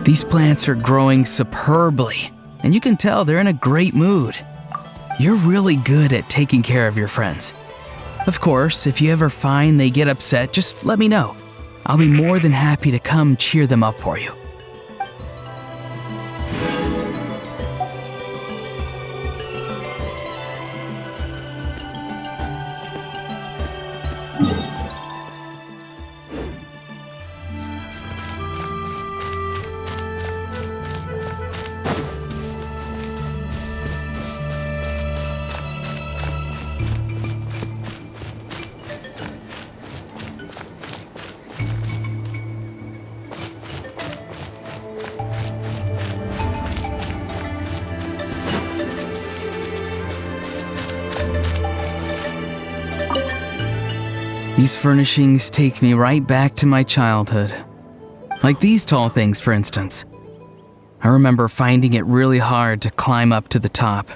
These plants are growing superbly, and you can tell they're in a great mood. You're really good at taking care of your friends. Of course, if you ever find they get upset, just let me know. I'll be more than happy to come cheer them up for you. These furnishings take me right back to my childhood. Like these tall things, for instance. I remember finding it really hard to climb up to the top.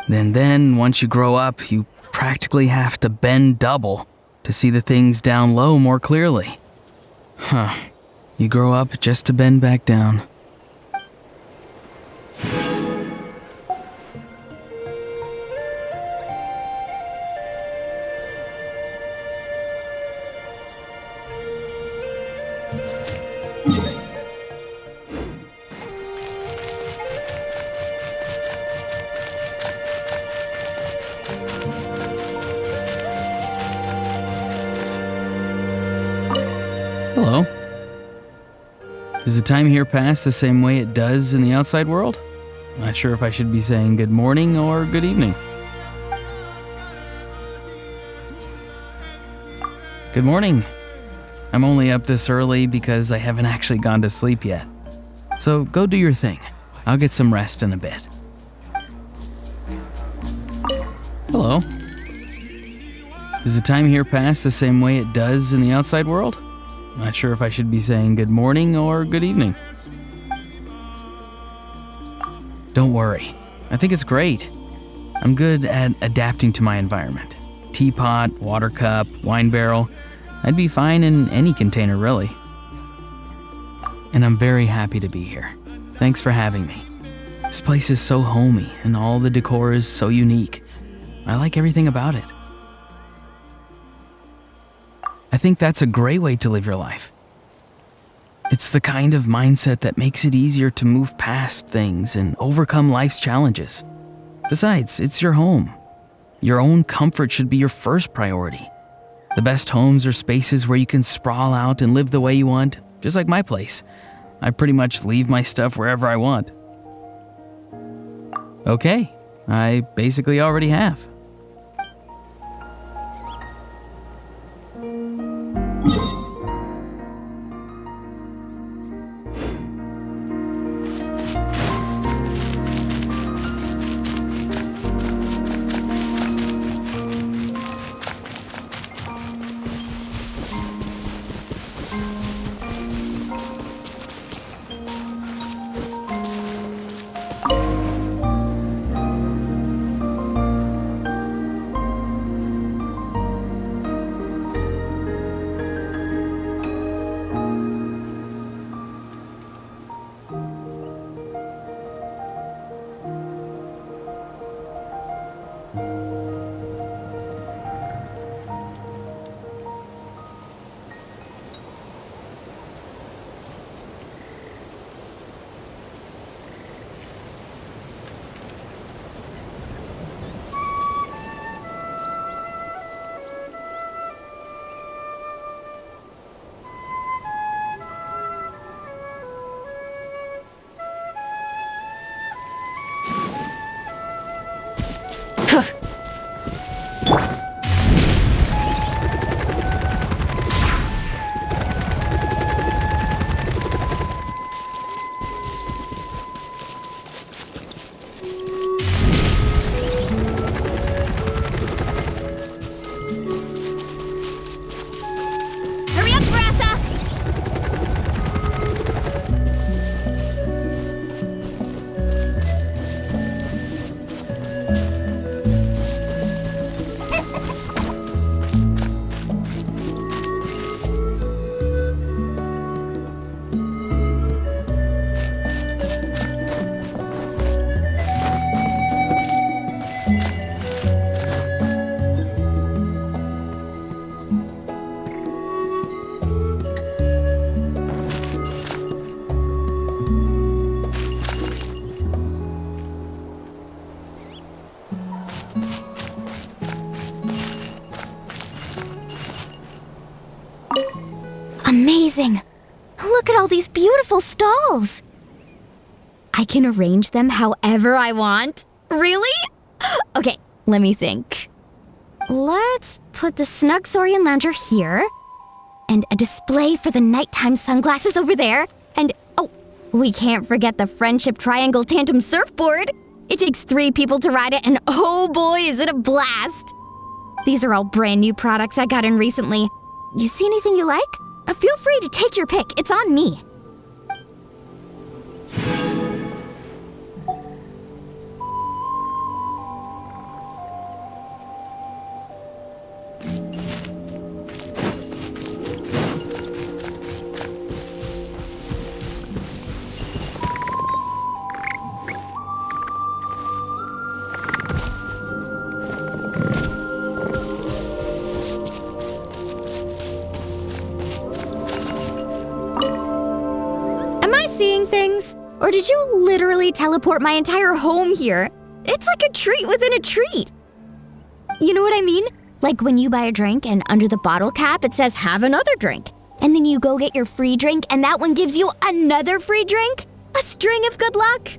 Then, once you grow up, you practically have to bend double to see the things down low more clearly. You grow up just to bend back down. Hello. Does the time here pass the same way it does in the outside world? Not sure if I should be saying good morning or good evening. Good morning. I'm only up this early because I haven't actually gone to sleep yet. So go do your thing. I'll get some rest in a bit. Hello. Does the time here pass the same way it does in the outside world? Not sure if I should be saying good morning or good evening. Don't worry. I think it's great. I'm good at adapting to my environment. Teapot, water cup, wine barrel. I'd be fine in any container, really. And I'm very happy to be here. Thanks for having me. This place is so homey, and all the decor is so unique. I like everything about it. I think that's a great way to live your life. It's the kind of mindset that makes it easier to move past things and overcome life's challenges. Besides, it's your home. Your own comfort should be your first priority. The best homes are spaces where you can sprawl out and live the way you want, just like my place. I pretty much leave my stuff wherever I want. Okay, I basically already have. these beautiful stalls. I can arrange them however I want. Really? Okay, let me think. Let's put the snug Saurian lounger here, and a display for the nighttime sunglasses over there, and oh, we can't forget the Friendship Triangle tandem surfboard. It takes 3 people to ride it, and oh boy, is it a blast! These are all brand new products I got in recently. You see anything you like? Feel free to take your pick. It's on me. Seeing things? Or did you literally teleport my entire home here? It's like a treat within a treat. You know what I mean? Like when you buy a drink and under the bottle cap it says have another drink. And then you go get your free drink and that one gives you another free drink? A string of good luck?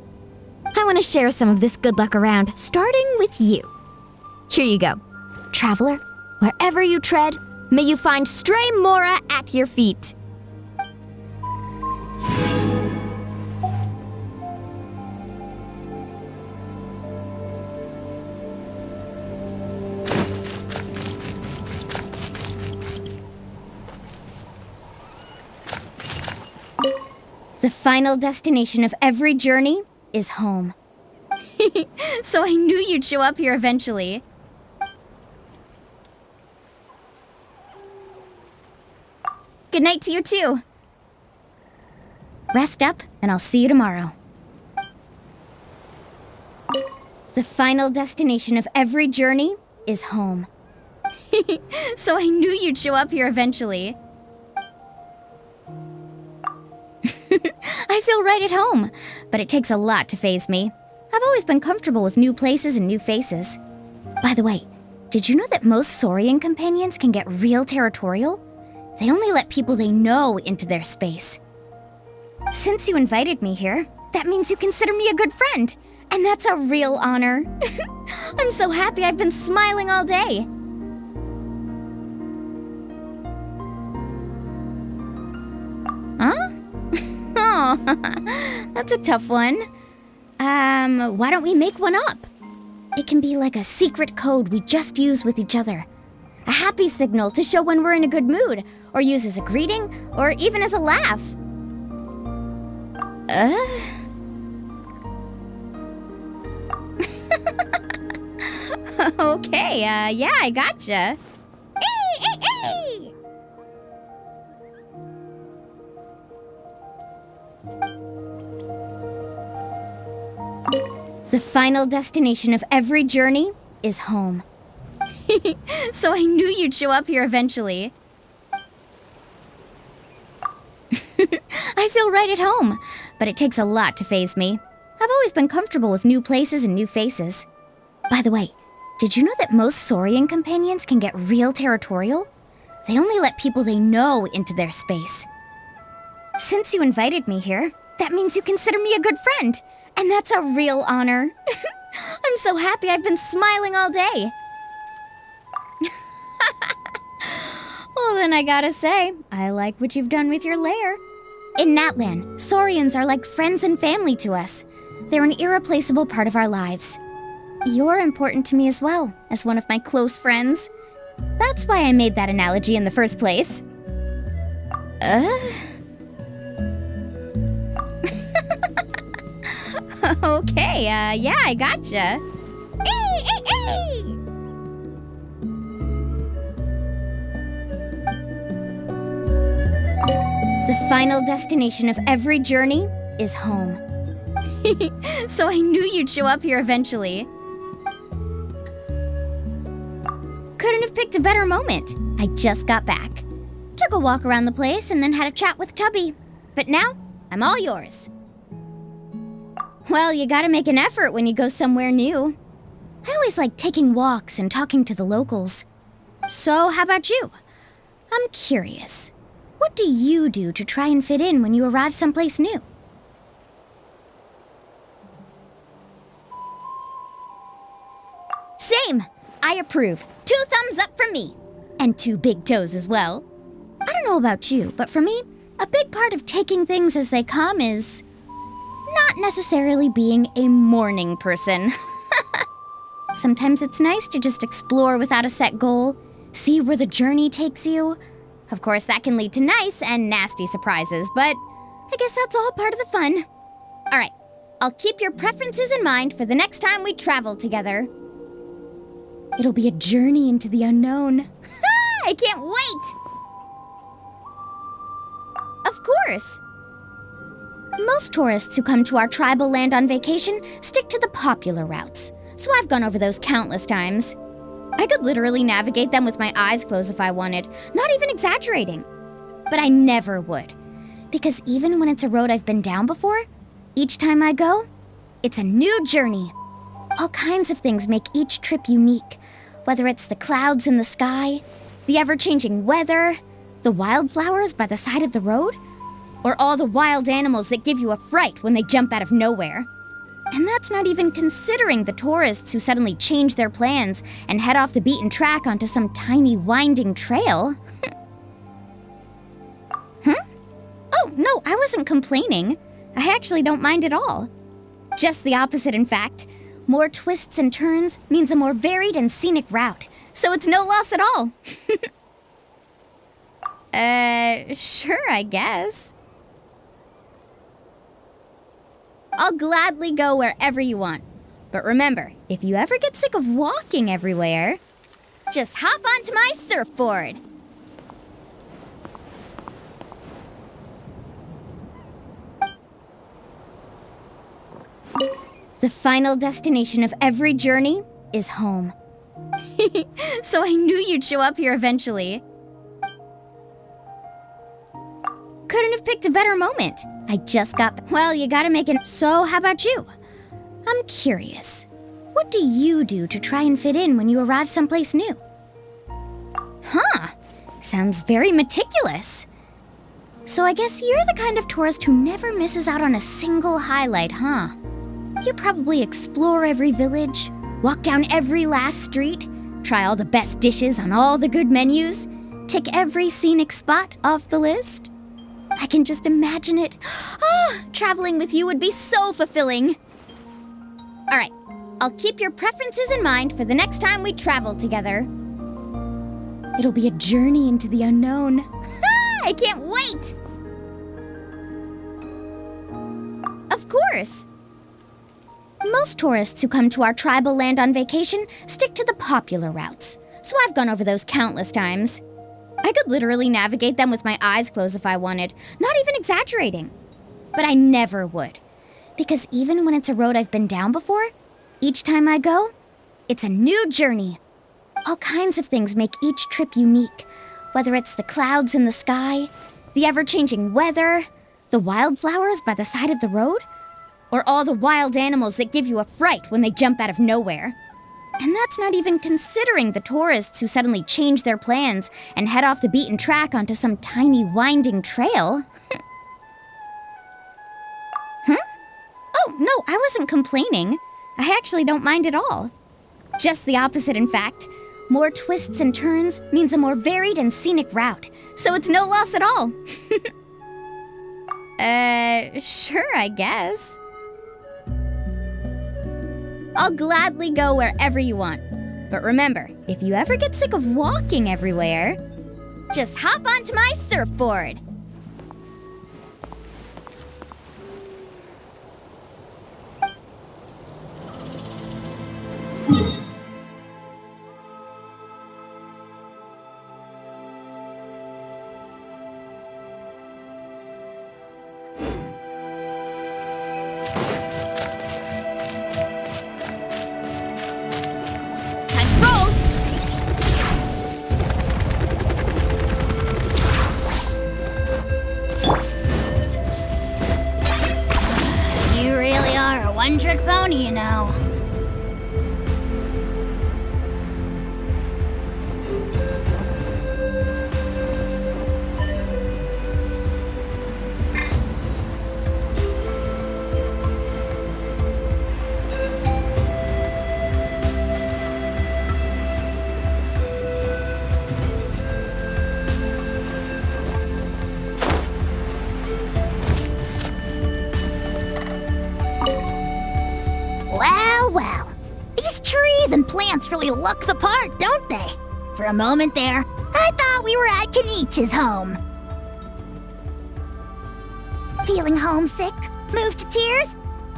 I want to share some of this good luck around, starting with you. Here you go. Traveler, wherever you tread, may you find stray Mora at your feet. The final destination of every journey is home. So I knew you'd show up here eventually. Good night to you too. Rest up, and I'll see you tomorrow. The final destination of every journey is home. So I knew you'd show up here eventually. I feel right at home, but it takes a lot to faze me. I've always been comfortable with new places and new faces. By the way, did you know that most Saurian companions can get real territorial? They only let people they know into their space. Since you invited me here, that means you consider me a good friend, and that's a real honor. I'm so happy I've been smiling all day. Huh? Oh, that's a tough one. Why don't we make one up? It can be like a secret code we just use with each other. A happy signal to show when we're in a good mood, or use as a greeting, or even as a laugh. Okay, yeah, I gotcha. The final destination of every journey is home. So I knew you'd show up here eventually. I feel right at home, but it takes a lot to faze me. I've always been comfortable with new places and new faces. By the way, did you know that most Saurian companions can get real territorial? They only let people they know into their space. Since you invited me here, that means you consider me a good friend, and that's a real honor. I'm so happy I've been smiling all day. Well, then I gotta say, I like what you've done with your lair. In Natlan, Saurians are like friends and family to us. They're an irreplaceable part of our lives. You're important to me as well, as one of my close friends. That's why I made that analogy in the first place. Okay, yeah, I gotcha. The final destination of every journey is home. So I knew you'd show up here eventually. Couldn't have picked a better moment. I just got back. Took a walk around the place and then had a chat with Tubby. But now, I'm all yours. Well, you gotta make an effort when you go somewhere new. I always like taking walks and talking to the locals. So, how about you? I'm curious. What do you do to try and fit in when you arrive someplace new? Same! I approve. 2 thumbs up from me. And 2 big toes as well. I don't know about you, but for me, a big part of taking things as they come is not necessarily being a morning person. Sometimes it's nice to just explore without a set goal, see where the journey takes you. Of course, that can lead to nice and nasty surprises, but I guess that's all part of the fun. All right, I'll keep your preferences in mind for the next time we travel together. It'll be a journey into the unknown. I can't wait! Of course. Most tourists who come to our tribal land on vacation stick to the popular routes, so I've gone over those countless times. I could literally navigate them with my eyes closed if I wanted, not even exaggerating. But I never would, because even when it's a road I've been down before, each time I go, it's a new journey. All kinds of things make each trip unique, whether it's the clouds in the sky, the ever-changing weather, the wildflowers by the side of the road, or all the wild animals that give you a fright when they jump out of nowhere. And that's not even considering the tourists who suddenly change their plans and head off the beaten track onto some tiny winding trail. Huh? Oh, no, I wasn't complaining. I actually don't mind at all. Just the opposite, in fact. More twists and turns means a more varied and scenic route, so it's no loss at all. Sure, I guess. I'll gladly go wherever you want. But remember, if you ever get sick of walking everywhere, just hop onto my surfboard. The final destination of every journey is home. So I knew you'd show up here eventually. Couldn't have picked a better moment. I just got... Well, you gotta make it... So, how about you? I'm curious. What do you do to try and fit in when you arrive someplace new? Huh. Sounds very meticulous. So I guess you're the kind of tourist who never misses out on a single highlight, huh? You probably explore every village, walk down every last street, try all the best dishes on all the good menus, tick every scenic spot off the list. I can just imagine it. Traveling with you would be so fulfilling. All right, I'll keep your preferences in mind for the next time we travel together. It'll be a journey into the unknown. I can't wait! Of course. Most tourists who come to our tribal land on vacation stick to the popular routes, so I've gone over those countless times. I could literally navigate them with my eyes closed if I wanted, not even exaggerating. But I never would, because even when it's a road I've been down before, each time I go, it's a new journey. All kinds of things make each trip unique, whether it's the clouds in the sky, the ever-changing weather, the wildflowers by the side of the road, or all the wild animals that give you a fright when they jump out of nowhere. And that's not even considering the tourists who suddenly change their plans and head off the beaten track onto some tiny winding trail. Huh? Oh, no, I wasn't complaining. I actually don't mind at all. Just the opposite, in fact. More twists and turns means a more varied and scenic route, so it's no loss at all. Sure, I guess. I'll gladly go wherever you want. But remember, if you ever get sick of walking everywhere, just hop onto my surfboard. One-trick pony, you know. well. These trees and plants really look the part, don't they? For a moment there, I thought we were at Kenichi's home. Feeling homesick? Moved to tears?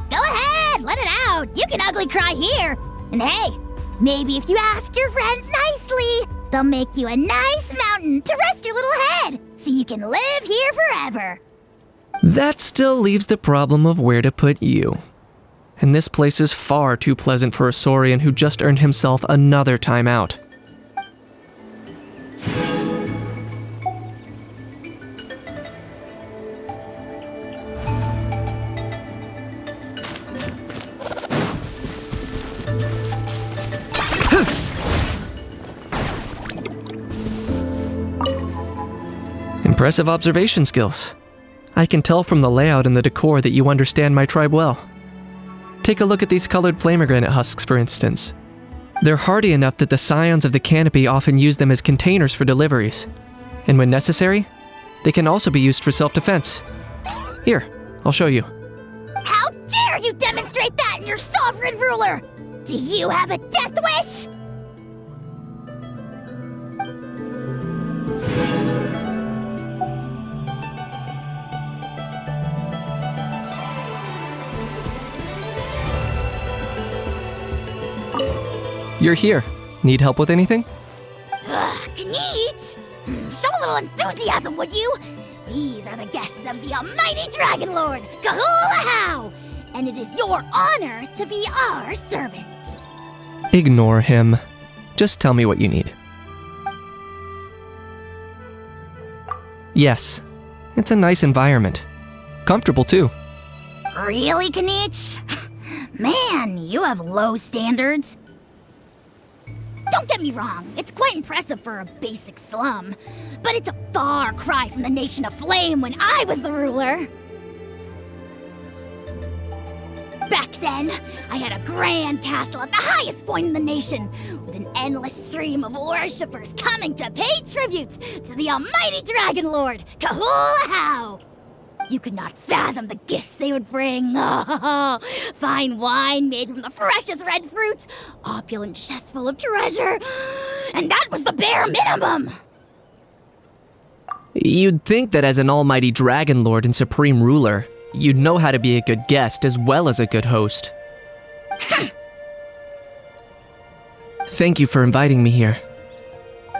Go ahead, let it out. You can ugly cry here. And hey, maybe if you ask your friends nicely, they'll make you a nice mountain to rest your little head so you can live here forever. That still leaves the problem of where to put you. And this place is far too pleasant for a Saurian who just earned himself another time out. Impressive observation skills. I can tell from the layout and the decor that you understand my tribe well. Take a look at these colored pomegranate husks, for instance. They're hardy enough that the scions of the canopy often use them as containers for deliveries. And when necessary, they can also be used for self-defense. Here, I'll show you. How dare you demonstrate that in your sovereign ruler! Do you have a death wish? You're here. Need help with anything? Kenich! Show a little enthusiasm, would you? These are the guests of the almighty Dragon Lord, Kahula! And it is your honor to be our servant. Ignore him. Just tell me what you need. Yes, it's a nice environment. Comfortable too. Really, Kenich? Man, you have low standards. Don't get me wrong, it's quite impressive for a basic slum. But it's a far cry from the Nation of Flame when I was the ruler. Back then, I had a grand castle at the highest point in the nation, with an endless stream of worshippers coming to pay tribute to the almighty Dragon Lord, Kahula! You could not fathom the gifts they would bring. Oh, fine wine made from the freshest red fruit, opulent chests full of treasure, and that was the bare minimum. You'd think that as an almighty dragon lord and supreme ruler, you'd know how to be a good guest as well as a good host. Thank you for inviting me here.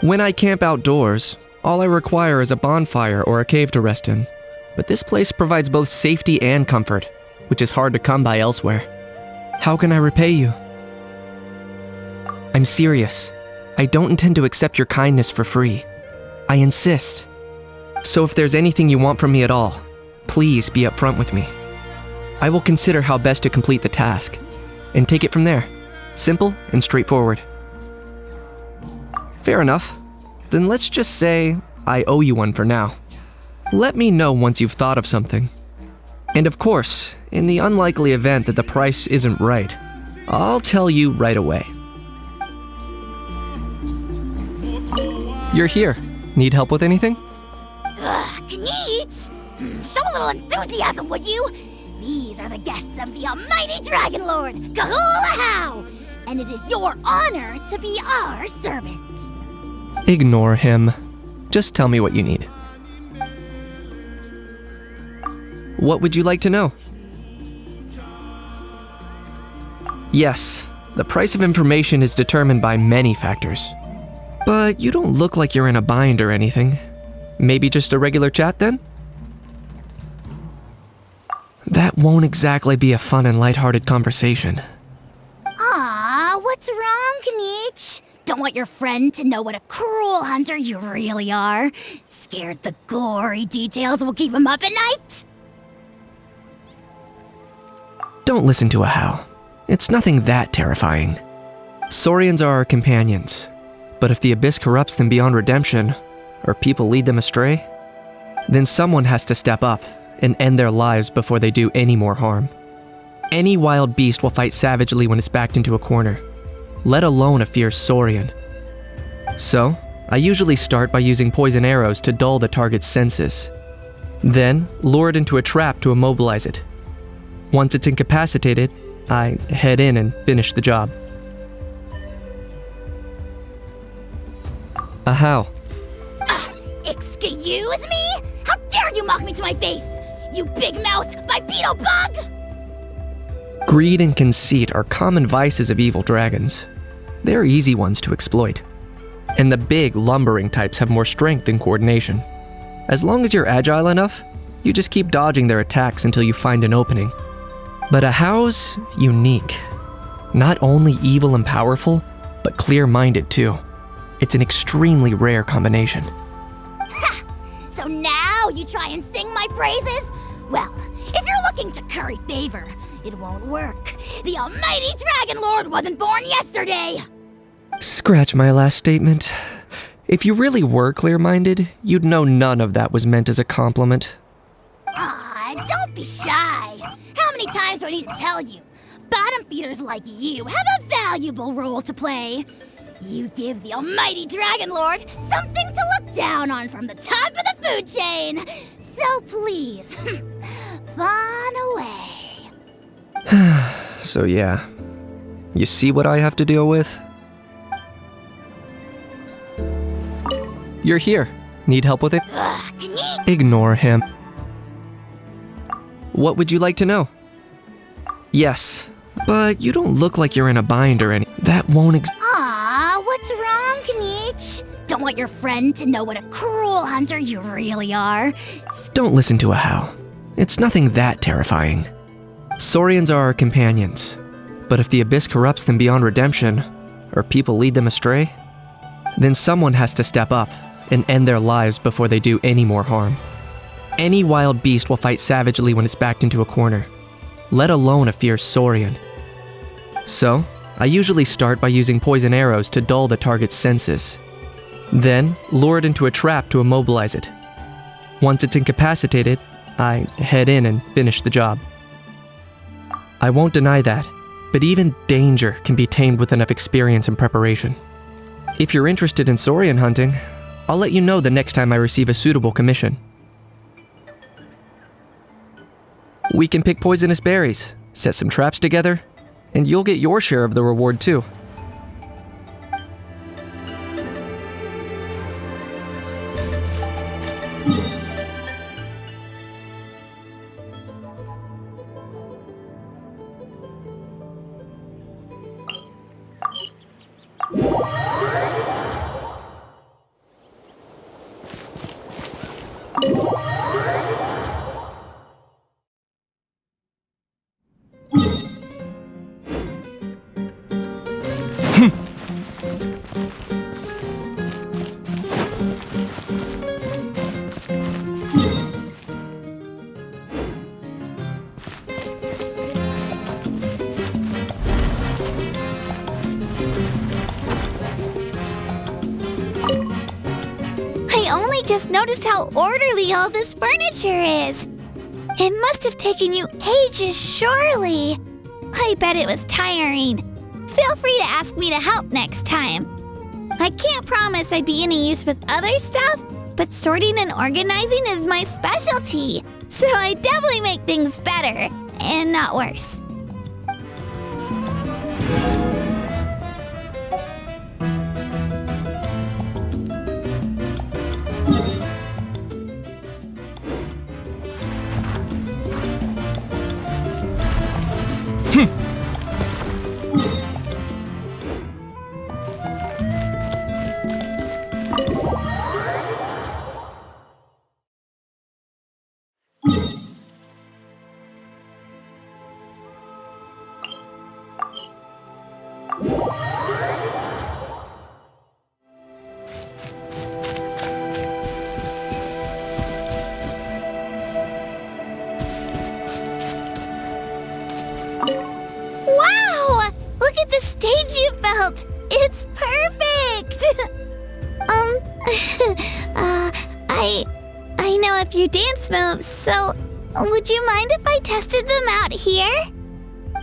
When I camp outdoors, all I require is a bonfire or a cave to rest in. But this place provides both safety and comfort, which is hard to come by elsewhere. How can I repay you? I'm serious. I don't intend to accept your kindness for free. I insist. So if there's anything you want from me at all, please be upfront with me. I will consider how best to complete the task, and take it from there. Simple and straightforward. Fair enough. Then let's just say I owe you one for now. Let me know once you've thought of something. And of course, in the unlikely event that the price isn't right, I'll tell you right away. You're here. Need help with anything? Kenich! Show a little enthusiasm, would you? These are the guests of the almighty Dragon Lord, Kahula! And it is your honor to be our servant. Ignore him. Just tell me what you need. What would you like to know? Yes, the price of information is determined by many factors. But you don't look like you're in a bind or anything. Maybe just a regular chat then? That won't exactly be a fun and lighthearted conversation. Aw, what's wrong, Kenich? Don't want your friend to know what a cruel hunter you really are? Scared the gory details will keep him up at night? Don't listen to a how. It's nothing that terrifying. Saurians are our companions, but if the Abyss corrupts them beyond redemption, or people lead them astray, then someone has to step up and end their lives before they do any more harm. Any wild beast will fight savagely when it's backed into a corner, let alone a fierce Saurian. So, I usually start by using poison arrows to dull the target's senses, then lure it into a trap to immobilize it. Once it's incapacitated, I head in and finish the job. How? Excuse me? How dare you mock me to my face? You big mouth bipedal bug! Greed and conceit are common vices of evil dragons. They're easy ones to exploit. And the big, lumbering types have more strength and coordination. As long as you're agile enough, you just keep dodging their attacks until you find an opening. But a How's unique. Not only evil and powerful, but clear-minded too. It's an extremely rare combination. Ha! So now you try and sing my praises? Well, if you're looking to curry favor, it won't work. The almighty Dragon Lord wasn't born yesterday! Scratch my last statement. If you really were clear-minded, you'd know none of that was meant as a compliment. Don't be shy. How many times do I need to tell you? Bottom feeders like you have a valuable role to play. You give the almighty Dragon Lord something to look down on from the top of the food chain. So please, fawn away. So yeah, you see what I have to deal with? You're here. Need help with it? Can you? Ignore him. What would you like to know? Yes, but you don't look like you're in a bind or any. That won't What's wrong, Kanich? Don't want your friend to know what a cruel hunter you really are. Don't listen to a How. It's nothing that terrifying. Saurians are our companions, but if the Abyss corrupts them beyond redemption, or people lead them astray, then someone has to step up and end their lives before they do any more harm. Any wild beast will fight savagely when it's backed into a corner, let alone a fierce Saurian. So, I usually start by using poison arrows to dull the target's senses. Then, lure it into a trap to immobilize it. Once it's incapacitated, I head in and finish the job. I won't deny that, but even danger can be tamed with enough experience and preparation. If you're interested in Saurian hunting, I'll let you know the next time I receive a suitable commission. We can pick poisonous berries, set some traps together, and you'll get your share of the reward too. I only just noticed how orderly all this furniture is. It must have taken you ages, surely. I bet it was tiring. Feel free to ask me to help next time. I can't promise I'd be any use with other stuff, but sorting and organizing is my specialty. So I definitely make things better, and not worse. Wow! Look at the stage you built! It's perfect! I know a few dance moves, so would you mind if I tested them out here?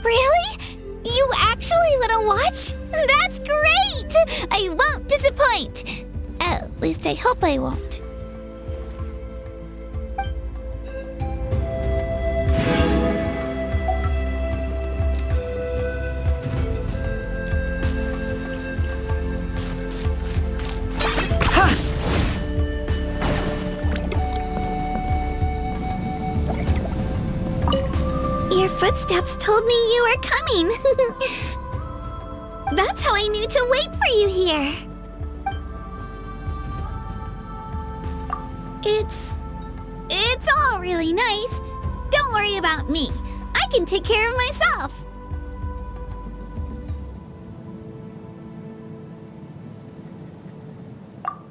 Really? You actually want to watch? That's great! I won't disappoint. At least I hope I won't. footsteps told me you were coming. That's how I knew to wait for you here. It's all really nice. Don't worry about me. I can take care of myself.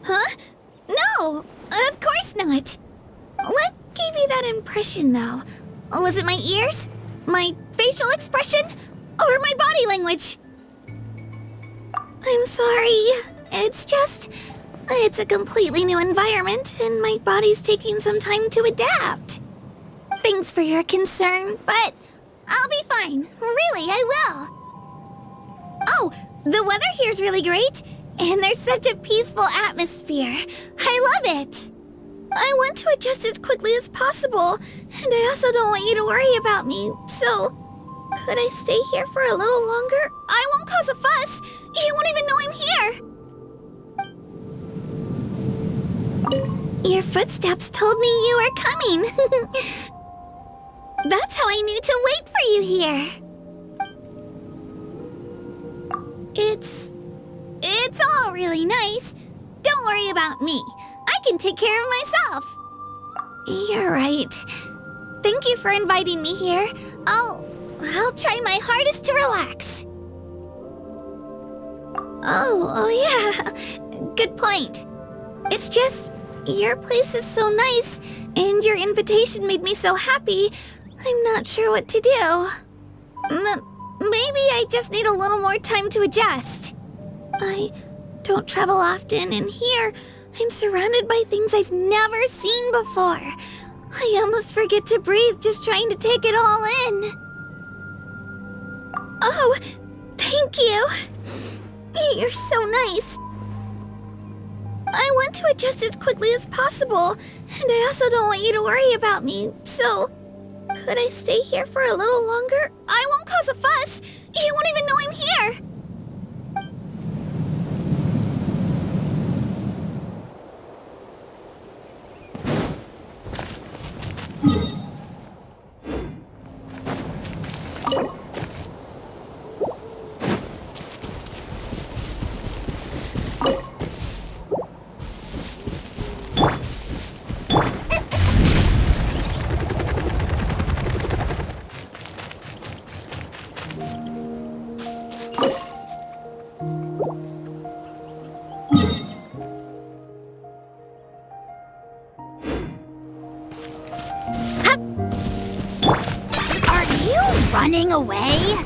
Huh? No, of course not. What gave you that impression, though? Was it my ears? My facial expression? Or my body language? I'm sorry. It's a completely new environment, and my body's taking some time to adapt. Thanks for your concern, but I'll be fine. Really, I will. Oh, the weather here's really great, and there's such a peaceful atmosphere. I love it. I want to adjust as quickly as possible, and I also don't want you to worry about me, so could I stay here for a little longer? I won't cause a fuss. You won't even know I'm here. Your footsteps told me you were coming. That's how I knew to wait for you here. It's all really nice. Don't worry about me. I can take care of myself. You're right. Thank you for inviting me here. I'll try my hardest to relax. Oh yeah. Good point. It's just, your place is so nice, and your invitation made me so happy. I'm not sure what to do. Maybe I just need a little more time to adjust. I don't travel often, and here, I'm surrounded by things I've never seen before. I almost forget to breathe just trying to take it all in. Oh, thank you. You're so nice. I want to adjust as quickly as possible, and I also don't want you to worry about me, so could I stay here for a little longer? I won't cause a fuss. You won't even know I'm here. Running away?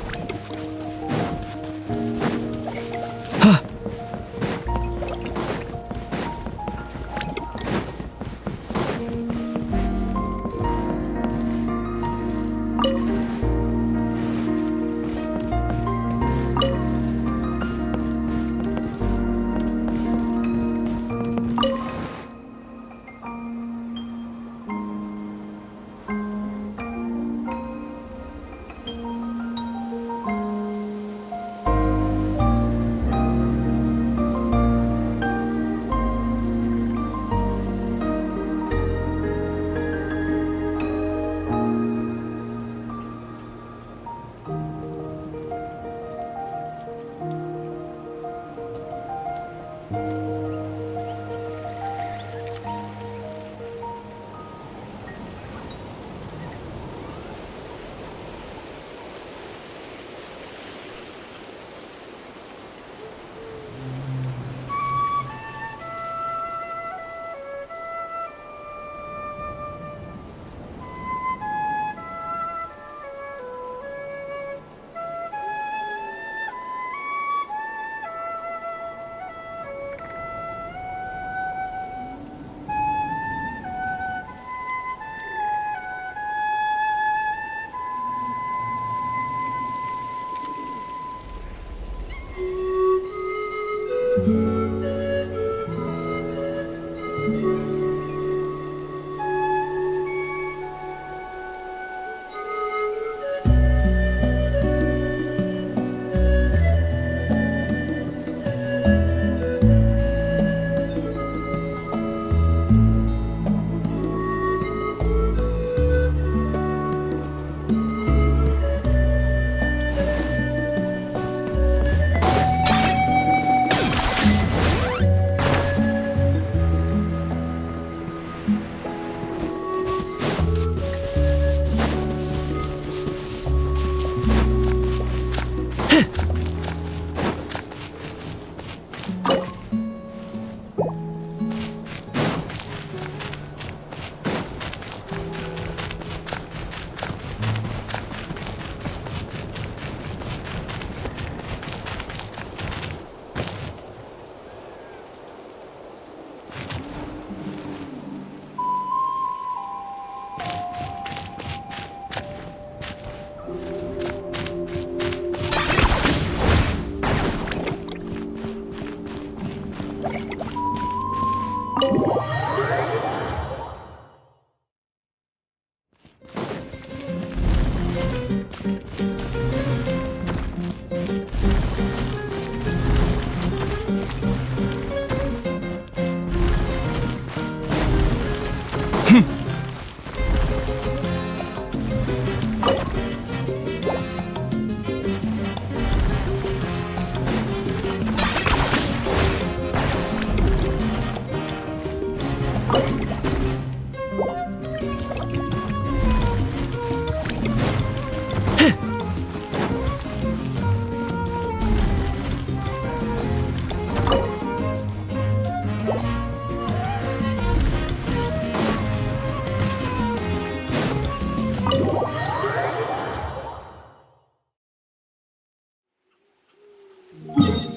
Time to roll!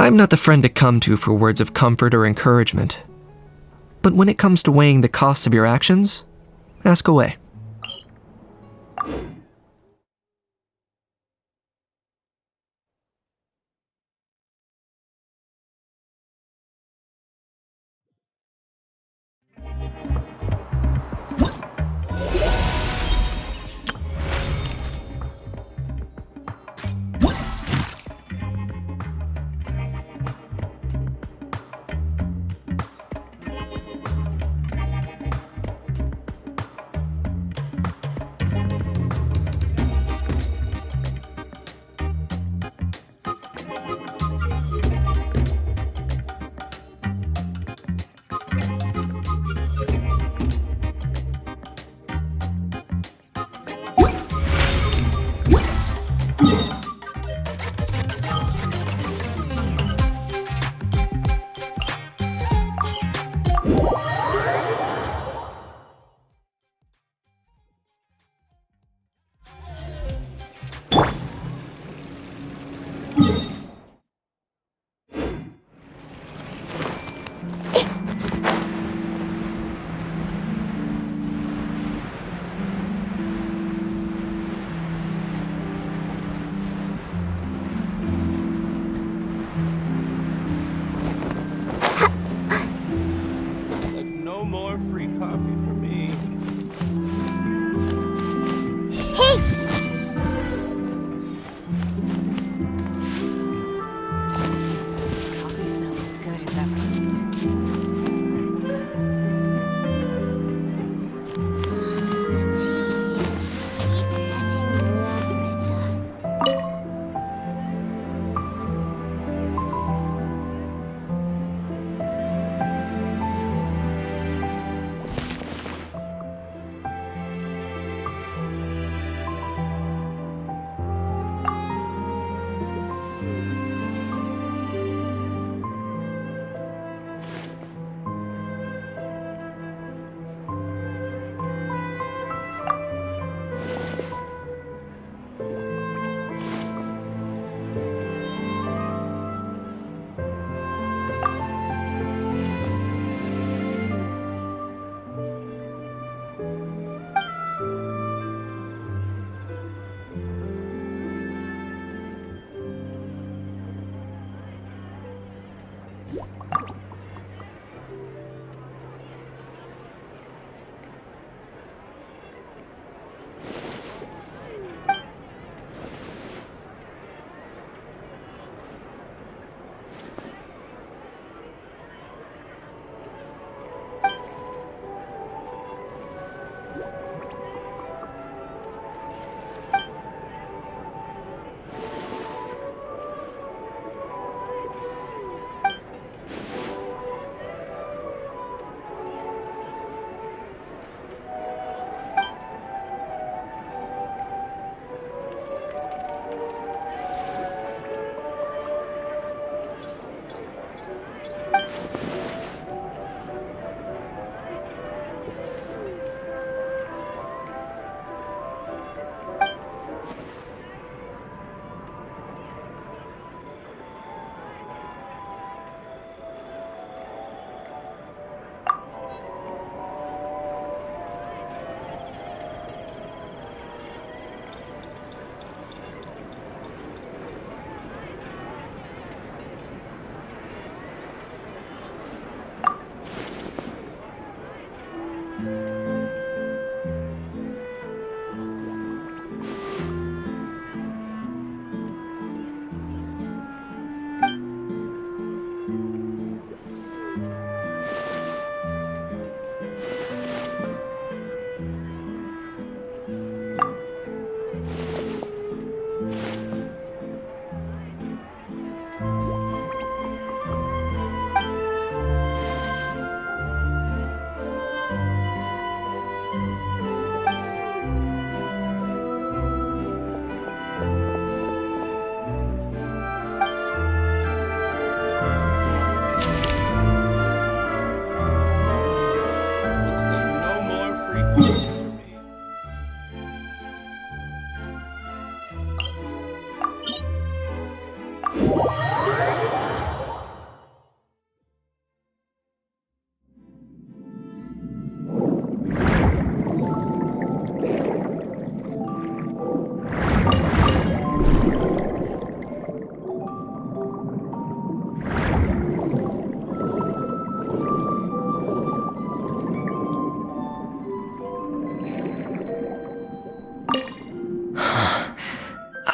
I'm not the friend to come to for words of comfort or encouragement. But when it comes to weighing the costs of your actions, ask away.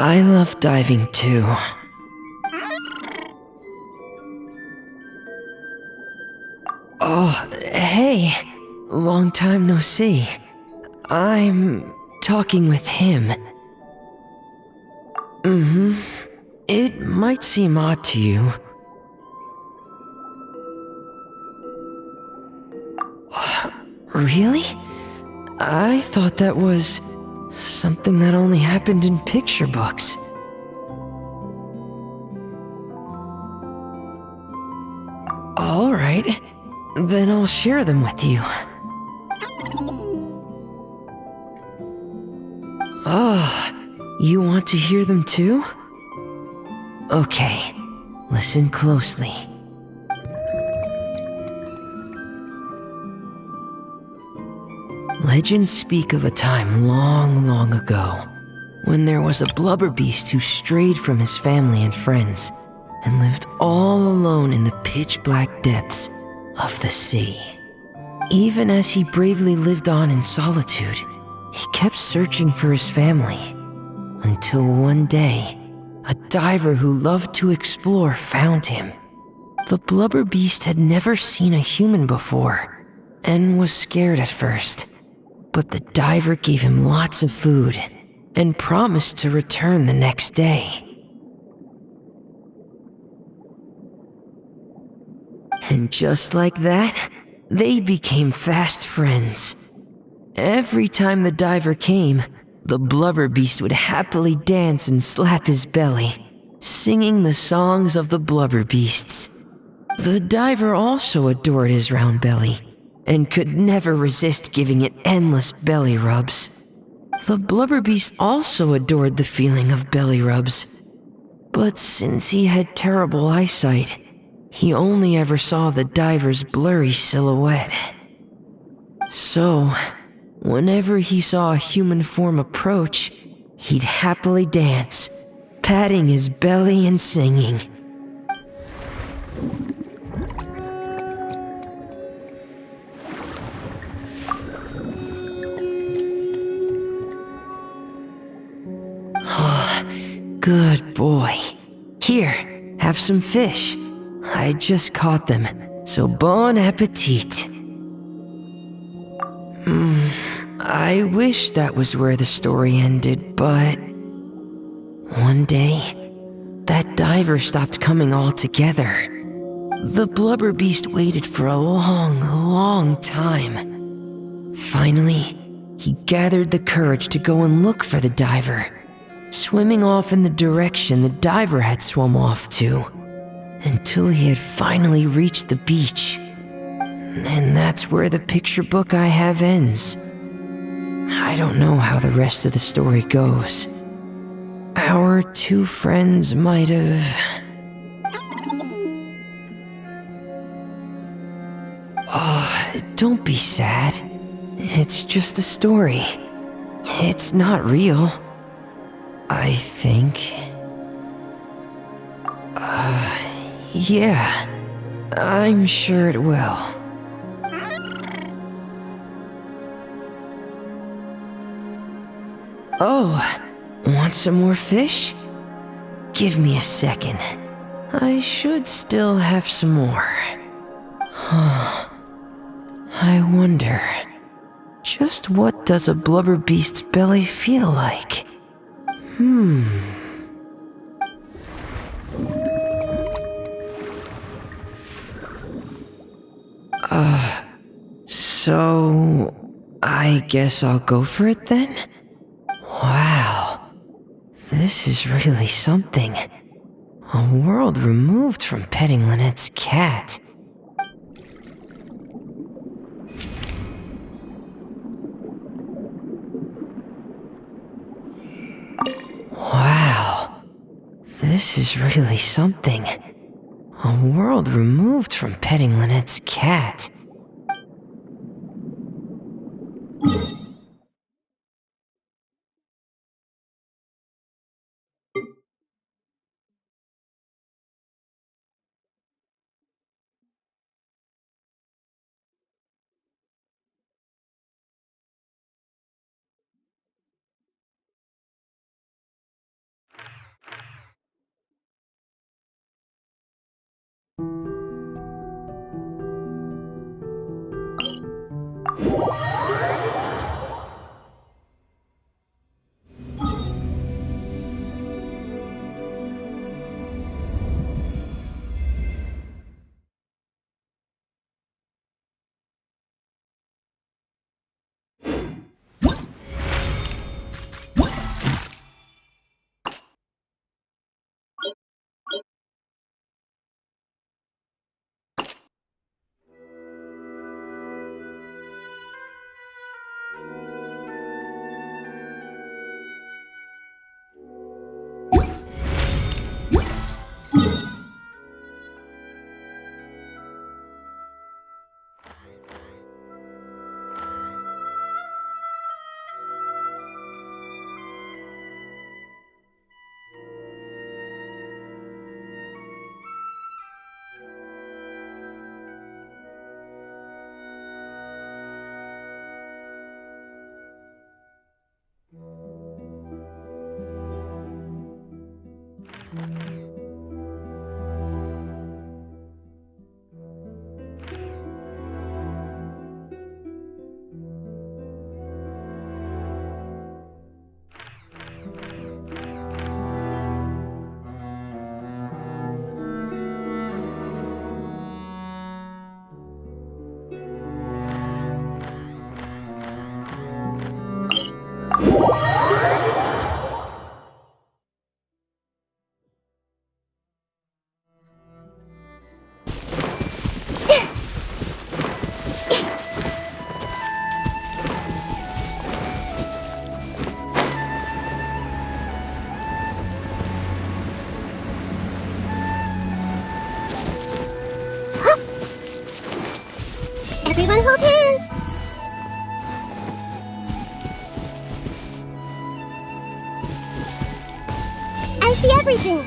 I love diving too. Oh, hey. Long time no see. I'm talking with him. It might seem odd to you. Really? I thought that was something that only happened in picture books. All right, then I'll share them with you. Oh, you want to hear them too? Okay, listen closely. Legends speak of a time long, long ago when there was a blubber beast who strayed from his family and friends and lived all alone in the pitch-black depths of the sea. Even as he bravely lived on in solitude, he kept searching for his family until one day, a diver who loved to explore found him. The blubber beast had never seen a human before and was scared at first. But the diver gave him lots of food and promised to return the next day. And just like that, they became fast friends. Every time the diver came, the blubber beast would happily dance and slap his belly, singing the songs of the blubber beasts. The diver also adored his round belly and could never resist giving it endless belly rubs. The blubber beast also adored the feeling of belly rubs, but since he had terrible eyesight, he only ever saw the diver's blurry silhouette. So, whenever he saw a human form approach, he'd happily dance, patting his belly and singing. Good boy. Here, have some fish. I just caught them, so bon appetit. I wish that was where the story ended, but... One day, that diver stopped coming altogether. The blubber beast waited for a long, long time. Finally, he gathered the courage to go and look for the diver, swimming off in the direction the diver had swum off to, until he had finally reached the beach. And that's where the picture book I have ends. I don't know how the rest of the story goes. Our two friends might have... Oh, don't be sad. It's just a story. It's not real. I think... yeah. I'm sure it will. Oh, want some more fish? Give me a second. I should still have some more. I wonder, just what does a blubber beast's belly feel like? So... I guess I'll go for it then? Wow. This is really something. A world removed from petting Lynette's cat. Wow. This is really something. A world removed from petting Lynette's cat. Everyone hold hands! I see everything!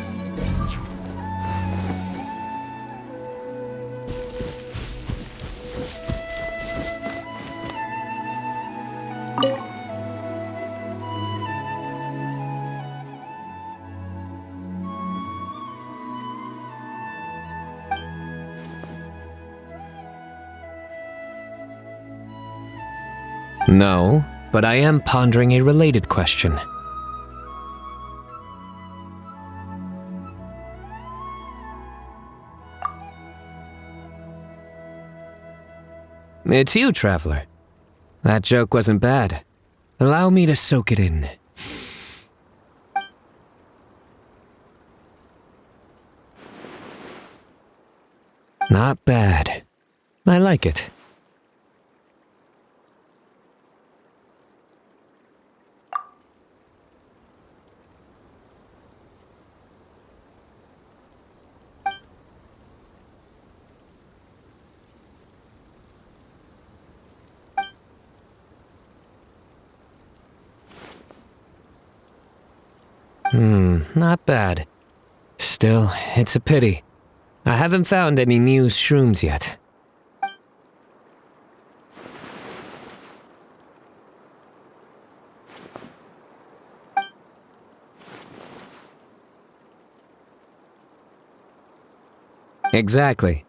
No, but I am pondering a related question. It's you, Traveler. That joke wasn't bad. Allow me to soak it in. Not bad. I like it. Not bad. Still, it's a pity. I haven't found any Muse shrooms yet. Exactly.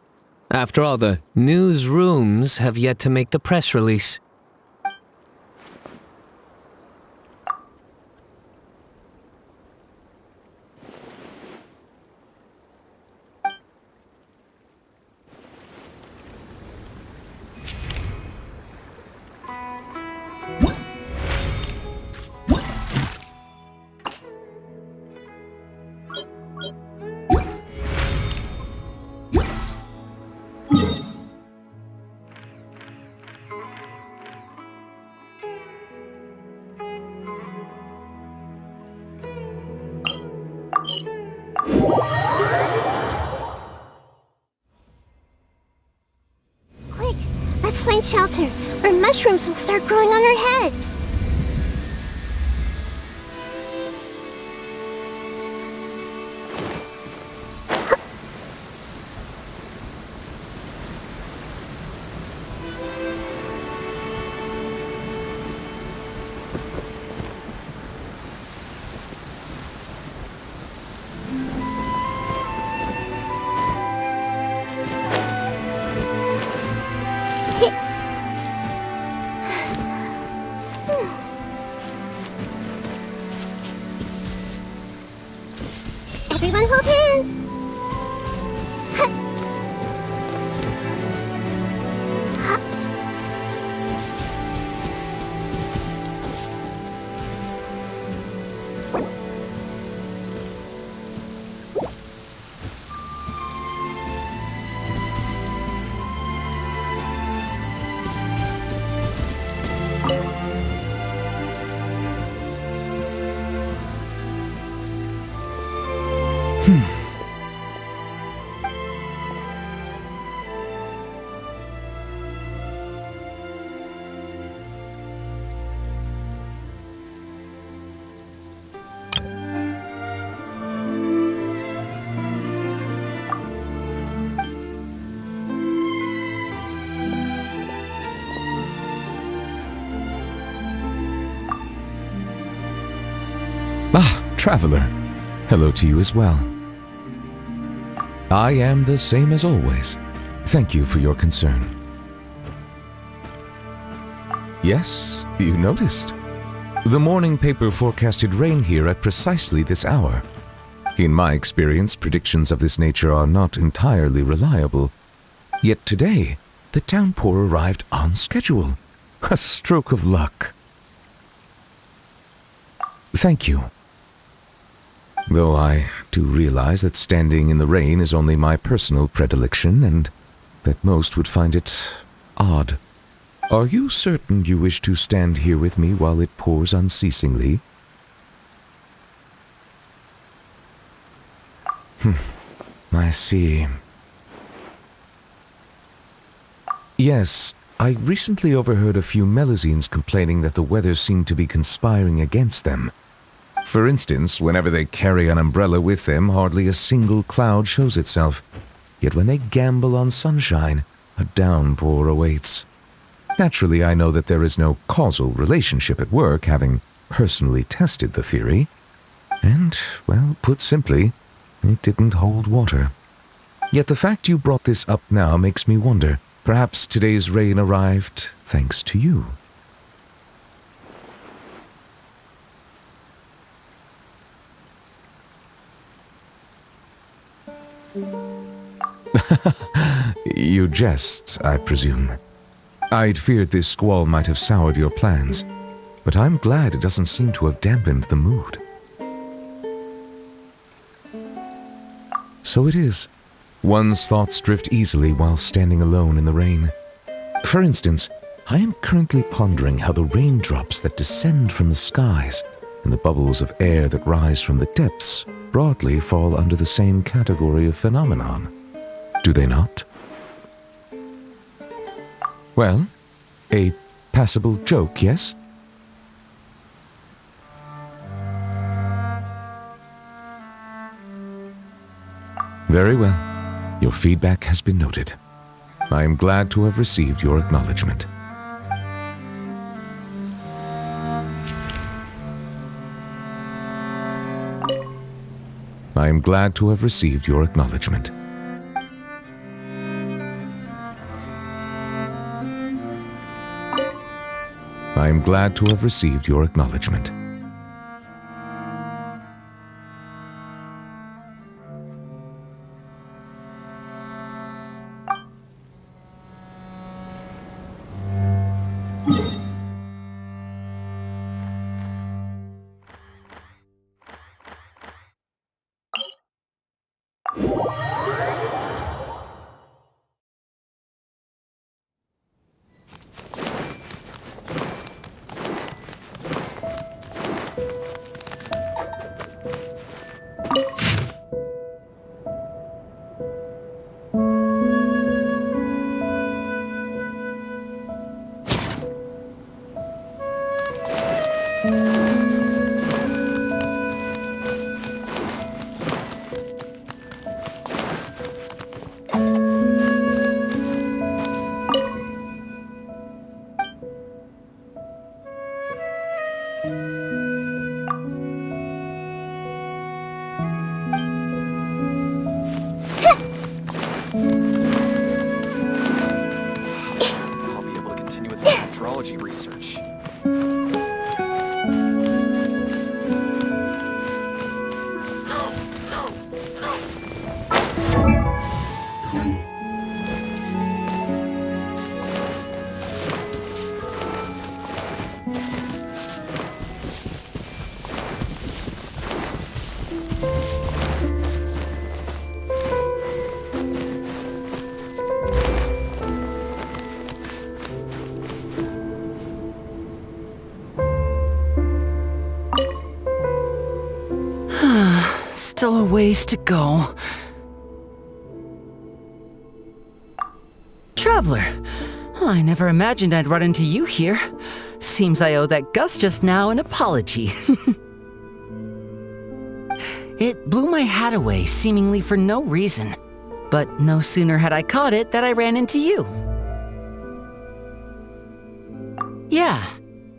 After all, the newsrooms have yet to make the press release. Quick, let's find shelter, or mushrooms will start growing on our heads. Everyone hold hands! Traveler, hello to you as well. I am the same as always. Thank you for your concern. Yes, you noticed. The morning paper forecasted rain here at precisely this hour. In my experience, predictions of this nature are not entirely reliable. Yet today, the downpour arrived on schedule. A stroke of luck. Thank you. Though I do realize that standing in the rain is only my personal predilection, and that most would find it odd. Are you certain you wish to stand here with me while it pours unceasingly? I see. Yes, I recently overheard a few Melusines complaining that the weather seemed to be conspiring against them. For instance, whenever they carry an umbrella with them, hardly a single cloud shows itself. Yet when they gamble on sunshine, a downpour awaits. Naturally, I know that there is no causal relationship at work, having personally tested the theory. And, well, put simply, it didn't hold water. Yet the fact you brought this up now makes me wonder. Perhaps today's rain arrived thanks to you. You jest, I presume. I'd feared this squall might have soured your plans, but I'm glad it doesn't seem to have dampened the mood. So it is. One's thoughts drift easily while standing alone in the rain. For instance, I am currently pondering how the raindrops that descend from the skies and the bubbles of air that rise from the depths broadly fall under the same category of phenomenon. Do they not? Well, a passable joke, yes? Very well. Your feedback has been noted. I am glad to have received your acknowledgement. I am glad to have received your acknowledgement. I am glad to have received your acknowledgement. I'll be able to continue with my hydrology research. Still a ways to go. Traveler, I never imagined I'd run into you here. Seems I owe that Gus just now an apology. It blew my hat away seemingly for no reason. But no sooner had I caught it that I ran into you. Yeah,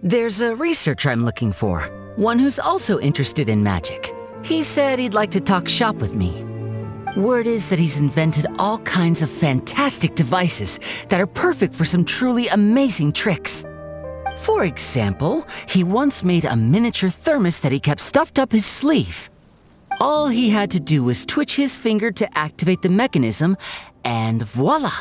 there's a researcher I'm looking for. One who's also interested in magic. He said he'd like to talk shop with me. Word is that he's invented all kinds of fantastic devices that are perfect for some truly amazing tricks. For example, he once made a miniature thermos that he kept stuffed up his sleeve. All he had to do was twitch his finger to activate the mechanism, and voila!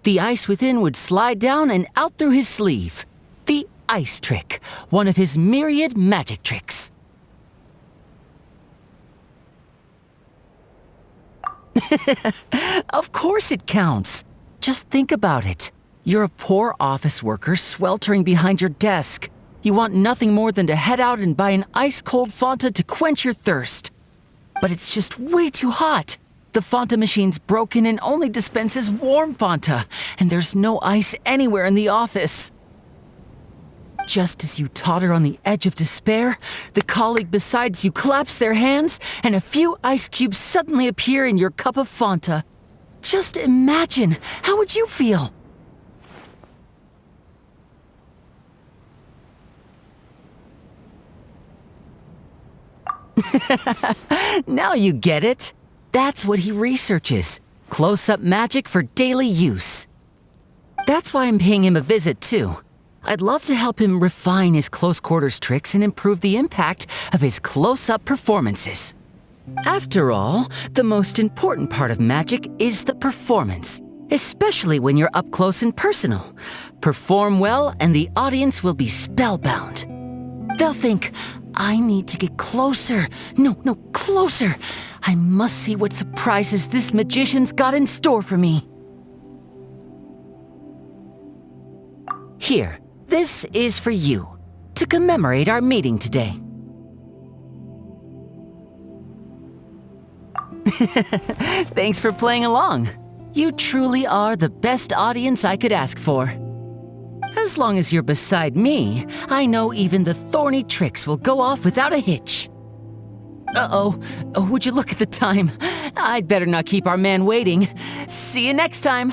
The ice within would slide down and out through his sleeve. The ice trick, one of his myriad magic tricks. Of course it counts. Just think about it. You're a poor office worker sweltering behind your desk. You want nothing more than to head out and buy an ice-cold Fanta to quench your thirst. But it's just way too hot. The Fanta machine's broken and only dispenses warm Fanta, and there's no ice anywhere in the office. Just as you totter on the edge of despair, the colleague beside you claps their hands, and a few ice cubes suddenly appear in your cup of Fanta. Just imagine, how would you feel? Now you get it. That's what he researches. Close-up magic for daily use. That's why I'm paying him a visit, too. I'd love to help him refine his close quarters tricks and improve the impact of his close-up performances. After all, the most important part of magic is the performance, especially when you're up close and personal. Perform well and the audience will be spellbound. They'll think, I need to get closer. No, closer. I must see what surprises this magician's got in store for me. Here, this is for you, to commemorate our meeting today. Thanks for playing along. You truly are the best audience I could ask for. As long as you're beside me, I know even the thorny tricks will go off without a hitch. Uh-oh. Would you look at the time? I'd better not keep our man waiting. See you next time.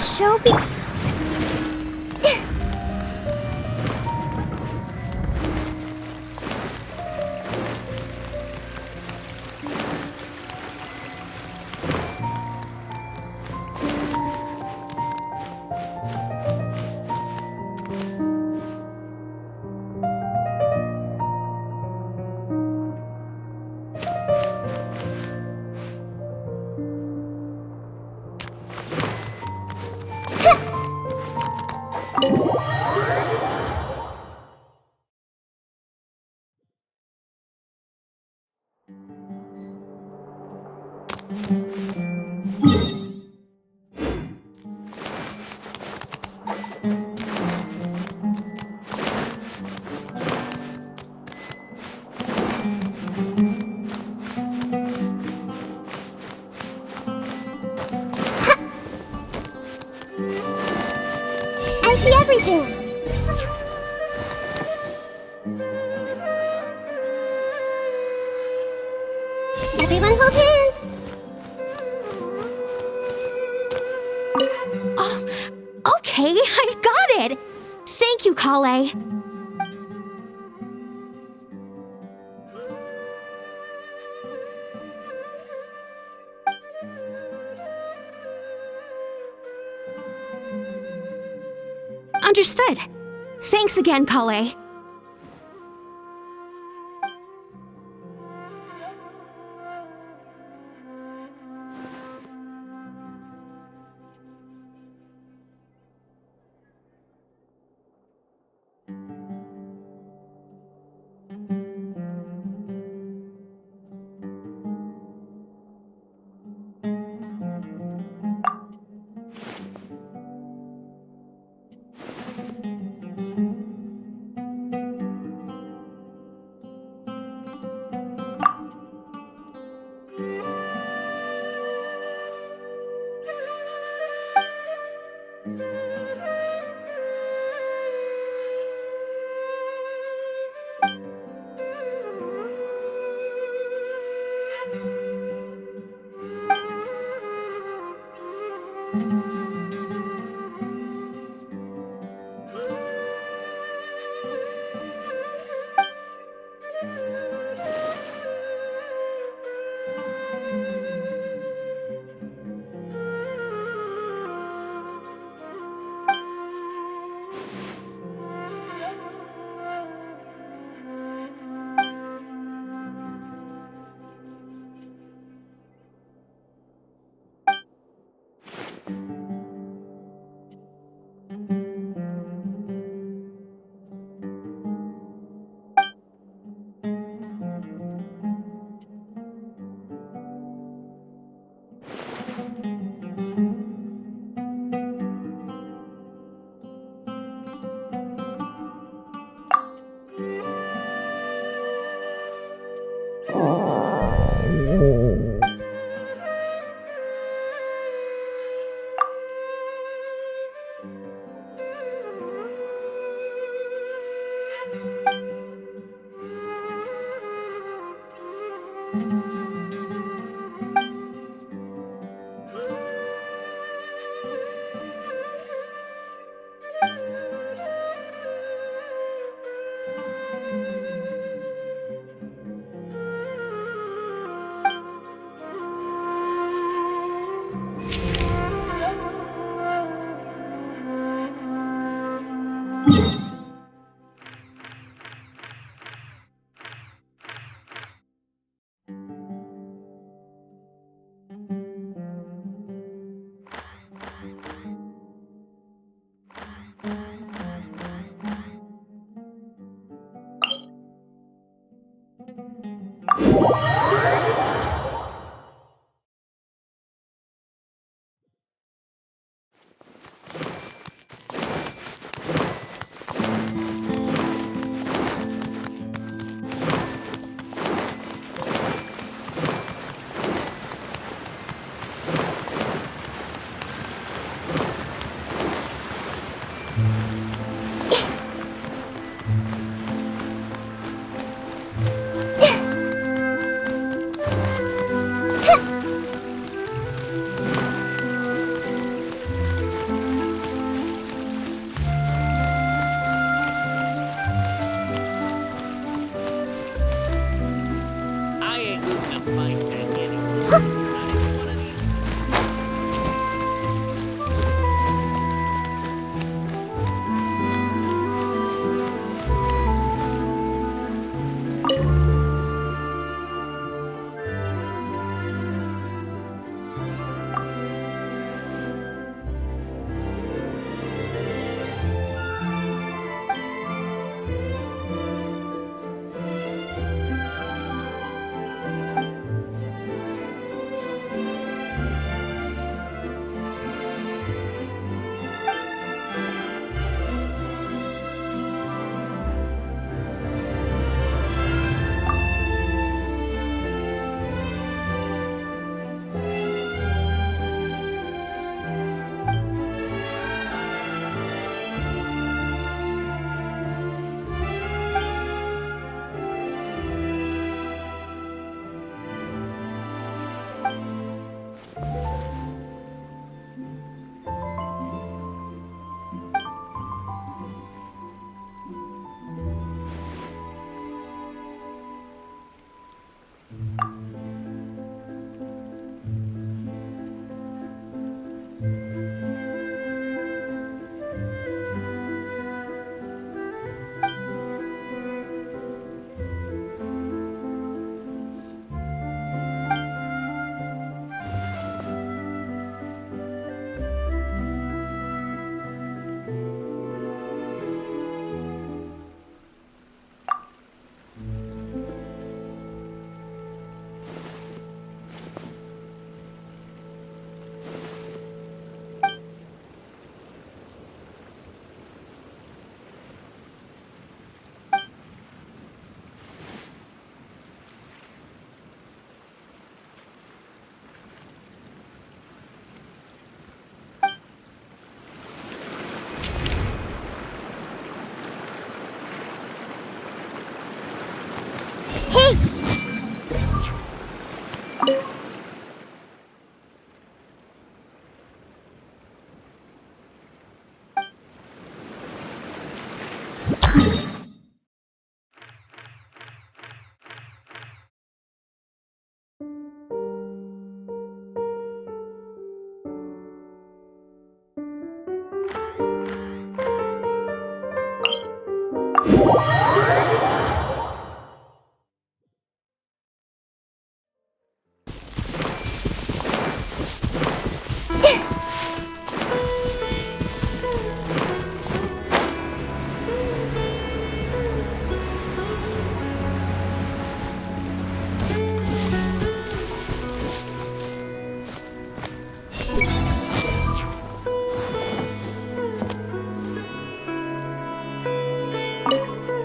show be... I see everything! Everyone hold hands! Oh, okay, I've got it! Thank you, Kale. Understood. Thanks again, Kale.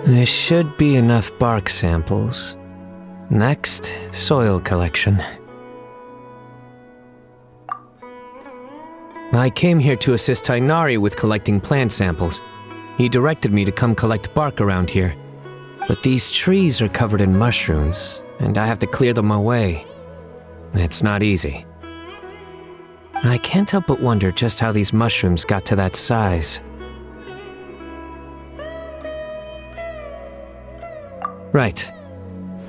There should be enough bark samples. Next, soil collection. I came here to assist Tainari with collecting plant samples. He directed me to come collect bark around here. But these trees are covered in mushrooms, and I have to clear them away. It's not easy. I can't help but wonder just how these mushrooms got to that size. Right.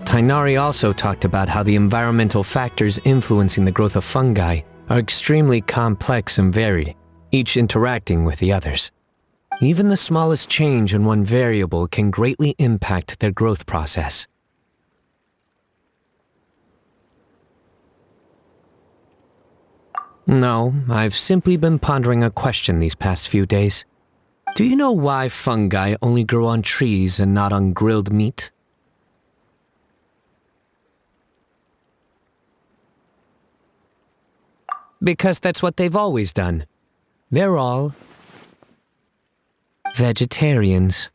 Tainari also talked about how the environmental factors influencing the growth of fungi are extremely complex and varied, each interacting with the others. Even the smallest change in one variable can greatly impact their growth process. No, I've simply been pondering a question these past few days. Do you know why fungi only grow on trees and not on grilled meat? Because that's what they've always done. They're all vegetarians.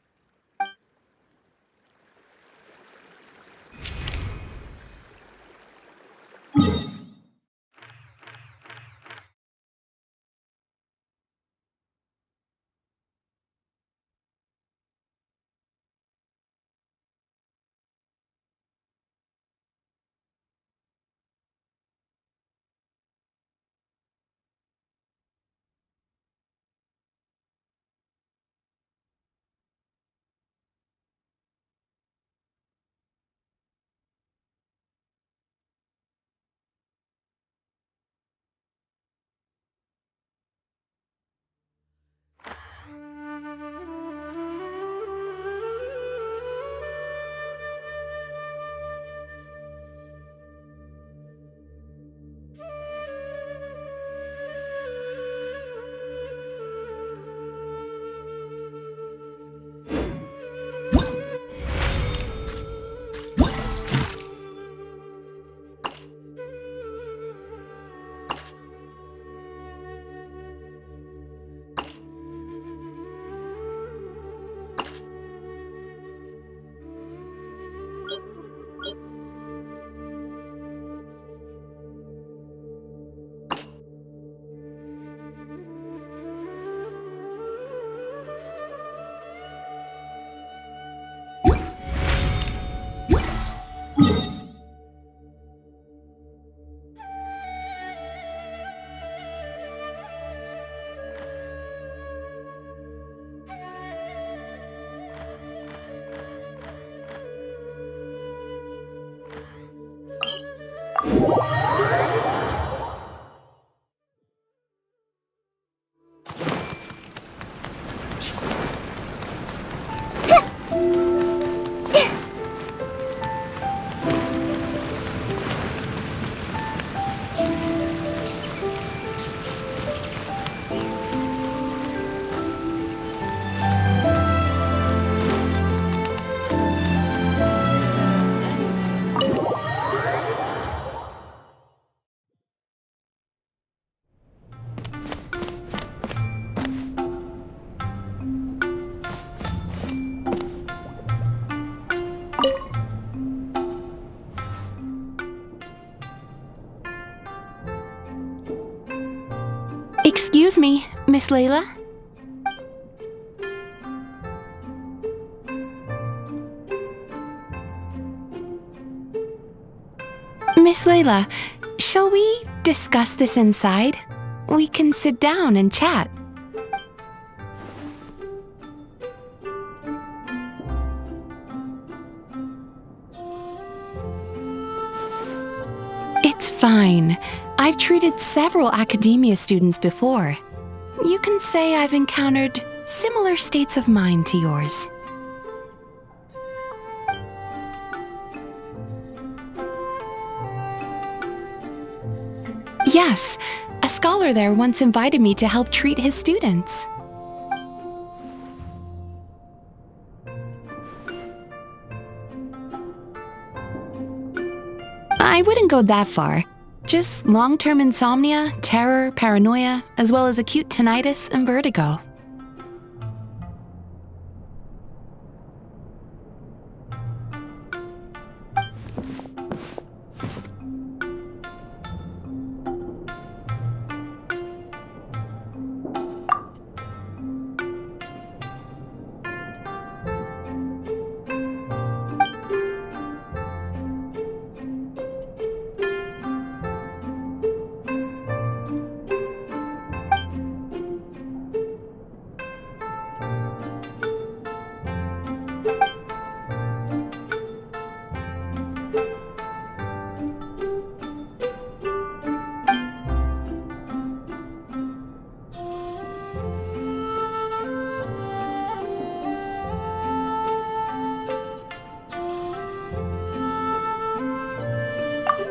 Excuse me, Miss Layla? Miss Layla, shall we discuss this inside? We can sit down and chat. Fine. I've treated several academia students before. You can say I've encountered similar states of mind to yours. Yes, a scholar there once invited me to help treat his students. I wouldn't go that far. Just long-term insomnia, terror, paranoia, as well as acute tinnitus and vertigo.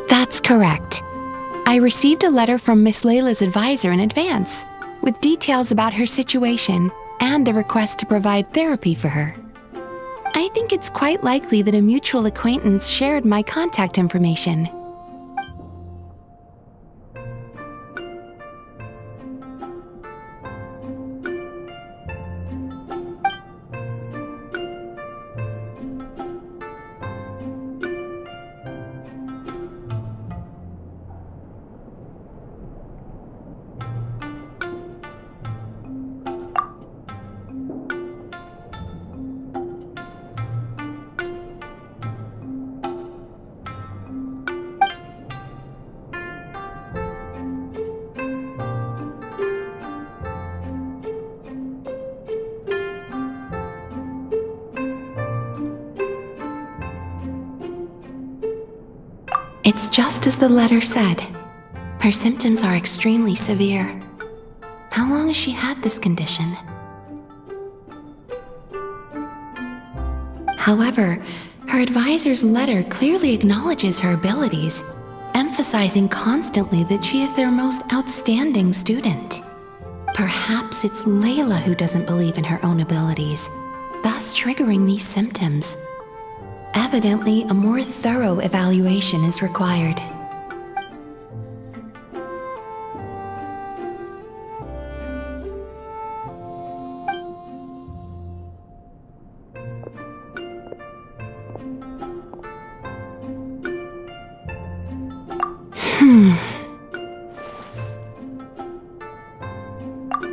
That's correct. I received a letter from Miss Layla's advisor in advance, with details about her situation and a request to provide therapy for her. I think it's quite likely that a mutual acquaintance shared my contact information. It's just as the letter said. Her symptoms are extremely severe. How long has she had this condition? However, her advisor's letter clearly acknowledges her abilities, emphasizing constantly that she is their most outstanding student. Perhaps it's Layla who doesn't believe in her own abilities, thus triggering these symptoms. Evidently, a more thorough evaluation is required.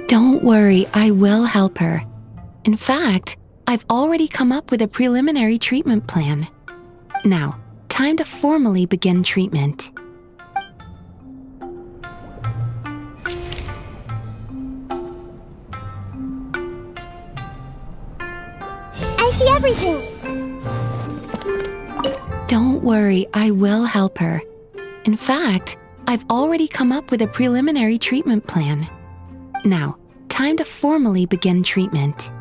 Don't worry, I will help her. In fact, I've already come up with a preliminary treatment plan. Now, time to formally begin treatment. I see everything. Don't worry, I will help her. In fact, I've already come up with a preliminary treatment plan. Now, time to formally begin treatment.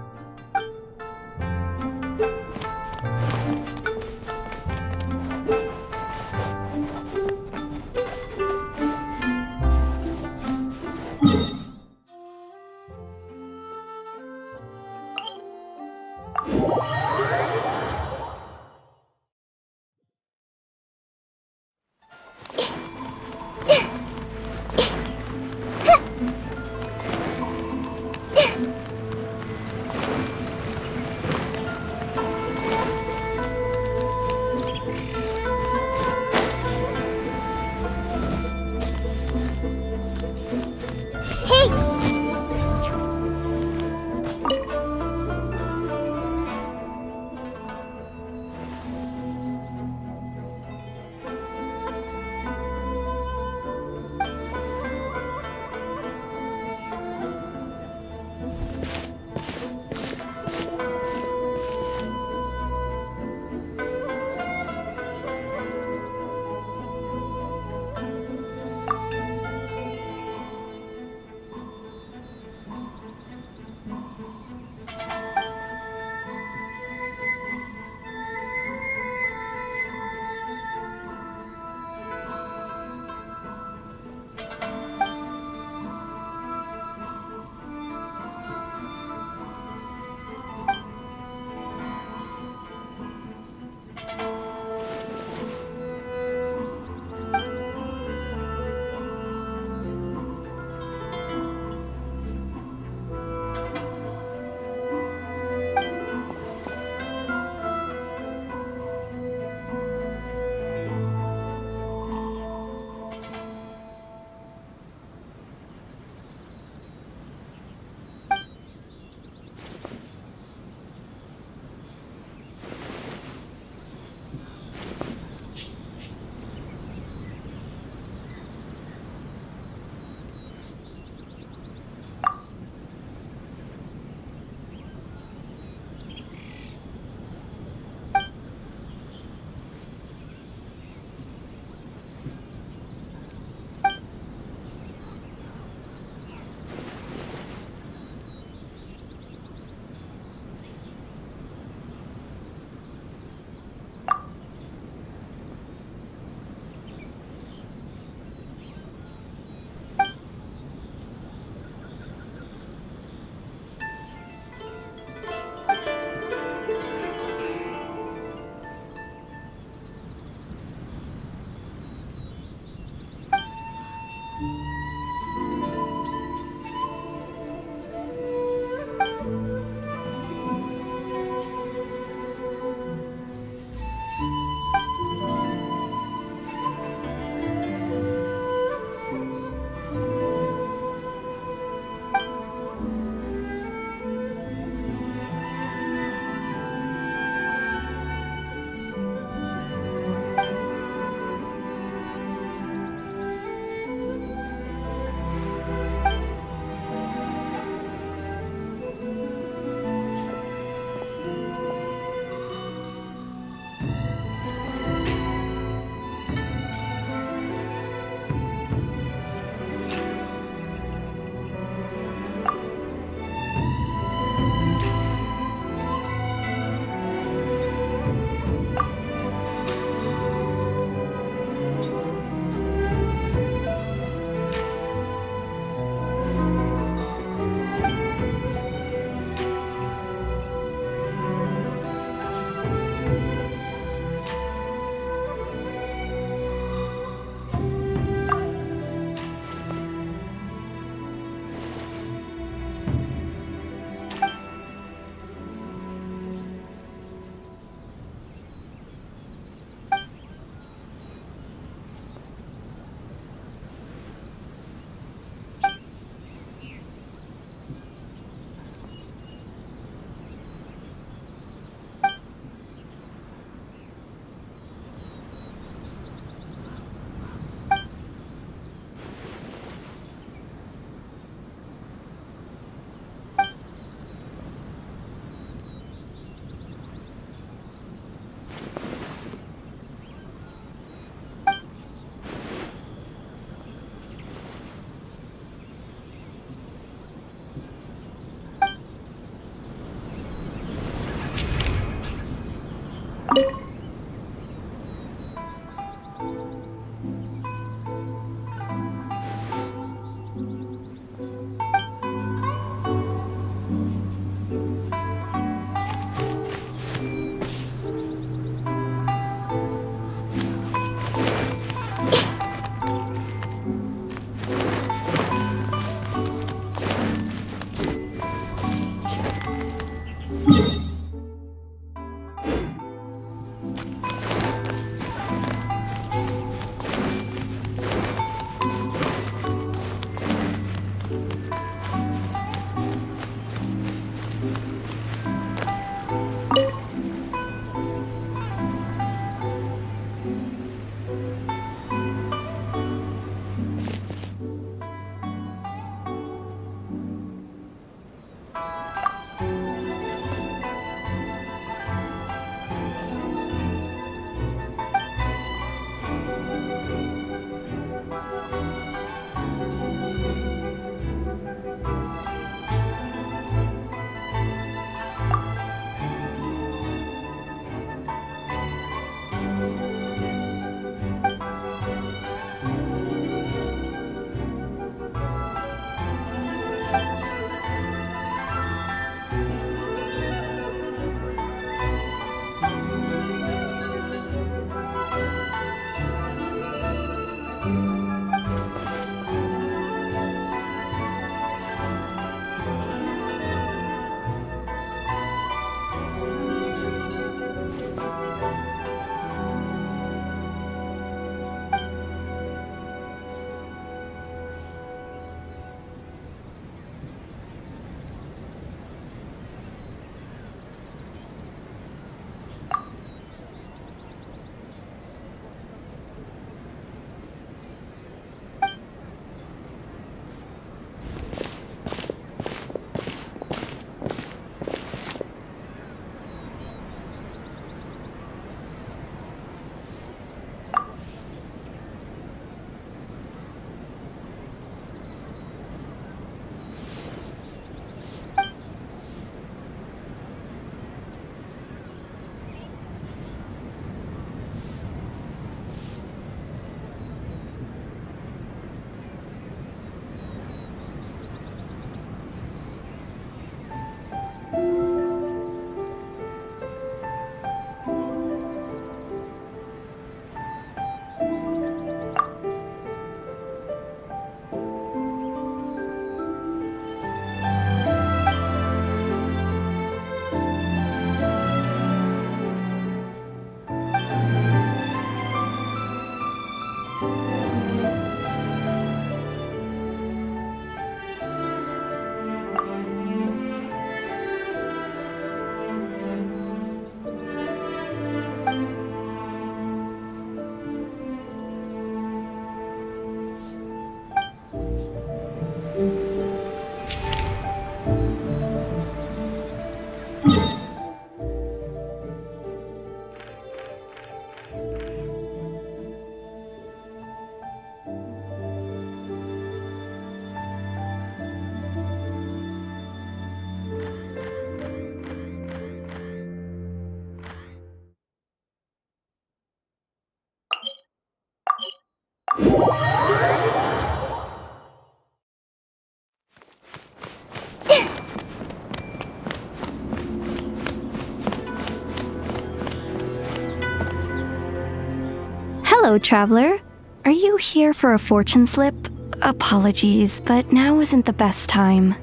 Hello, traveler. Are you here for a fortune slip? Apologies, but now isn't the best time.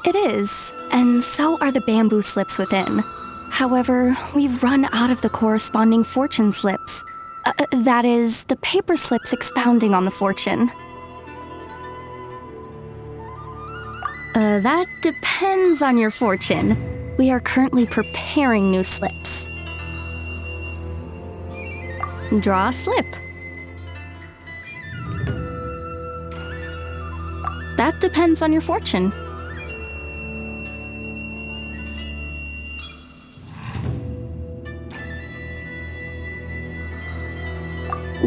It is, and so are the bamboo slips within. However, we've run out of the corresponding fortune slips. That is, the paper slips expounding on the fortune. That depends on your fortune. We are currently preparing new slips. Draw a slip. That depends on your fortune.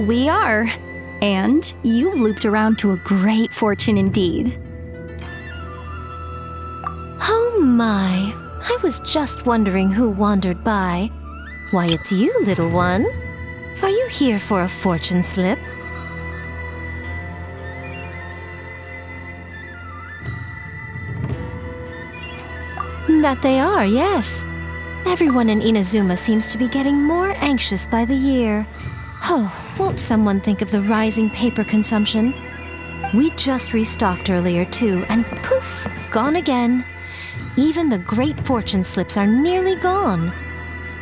We are. And you've looped around to a great fortune indeed. Oh my, I was just wondering who wandered by. Why, it's you, little one. Are you here for a fortune slip? That they are, yes. Everyone in Inazuma seems to be getting more anxious by the year. Oh, won't someone think of the rising paper consumption? We just restocked earlier too, and poof, gone again. Even the great fortune slips are nearly gone.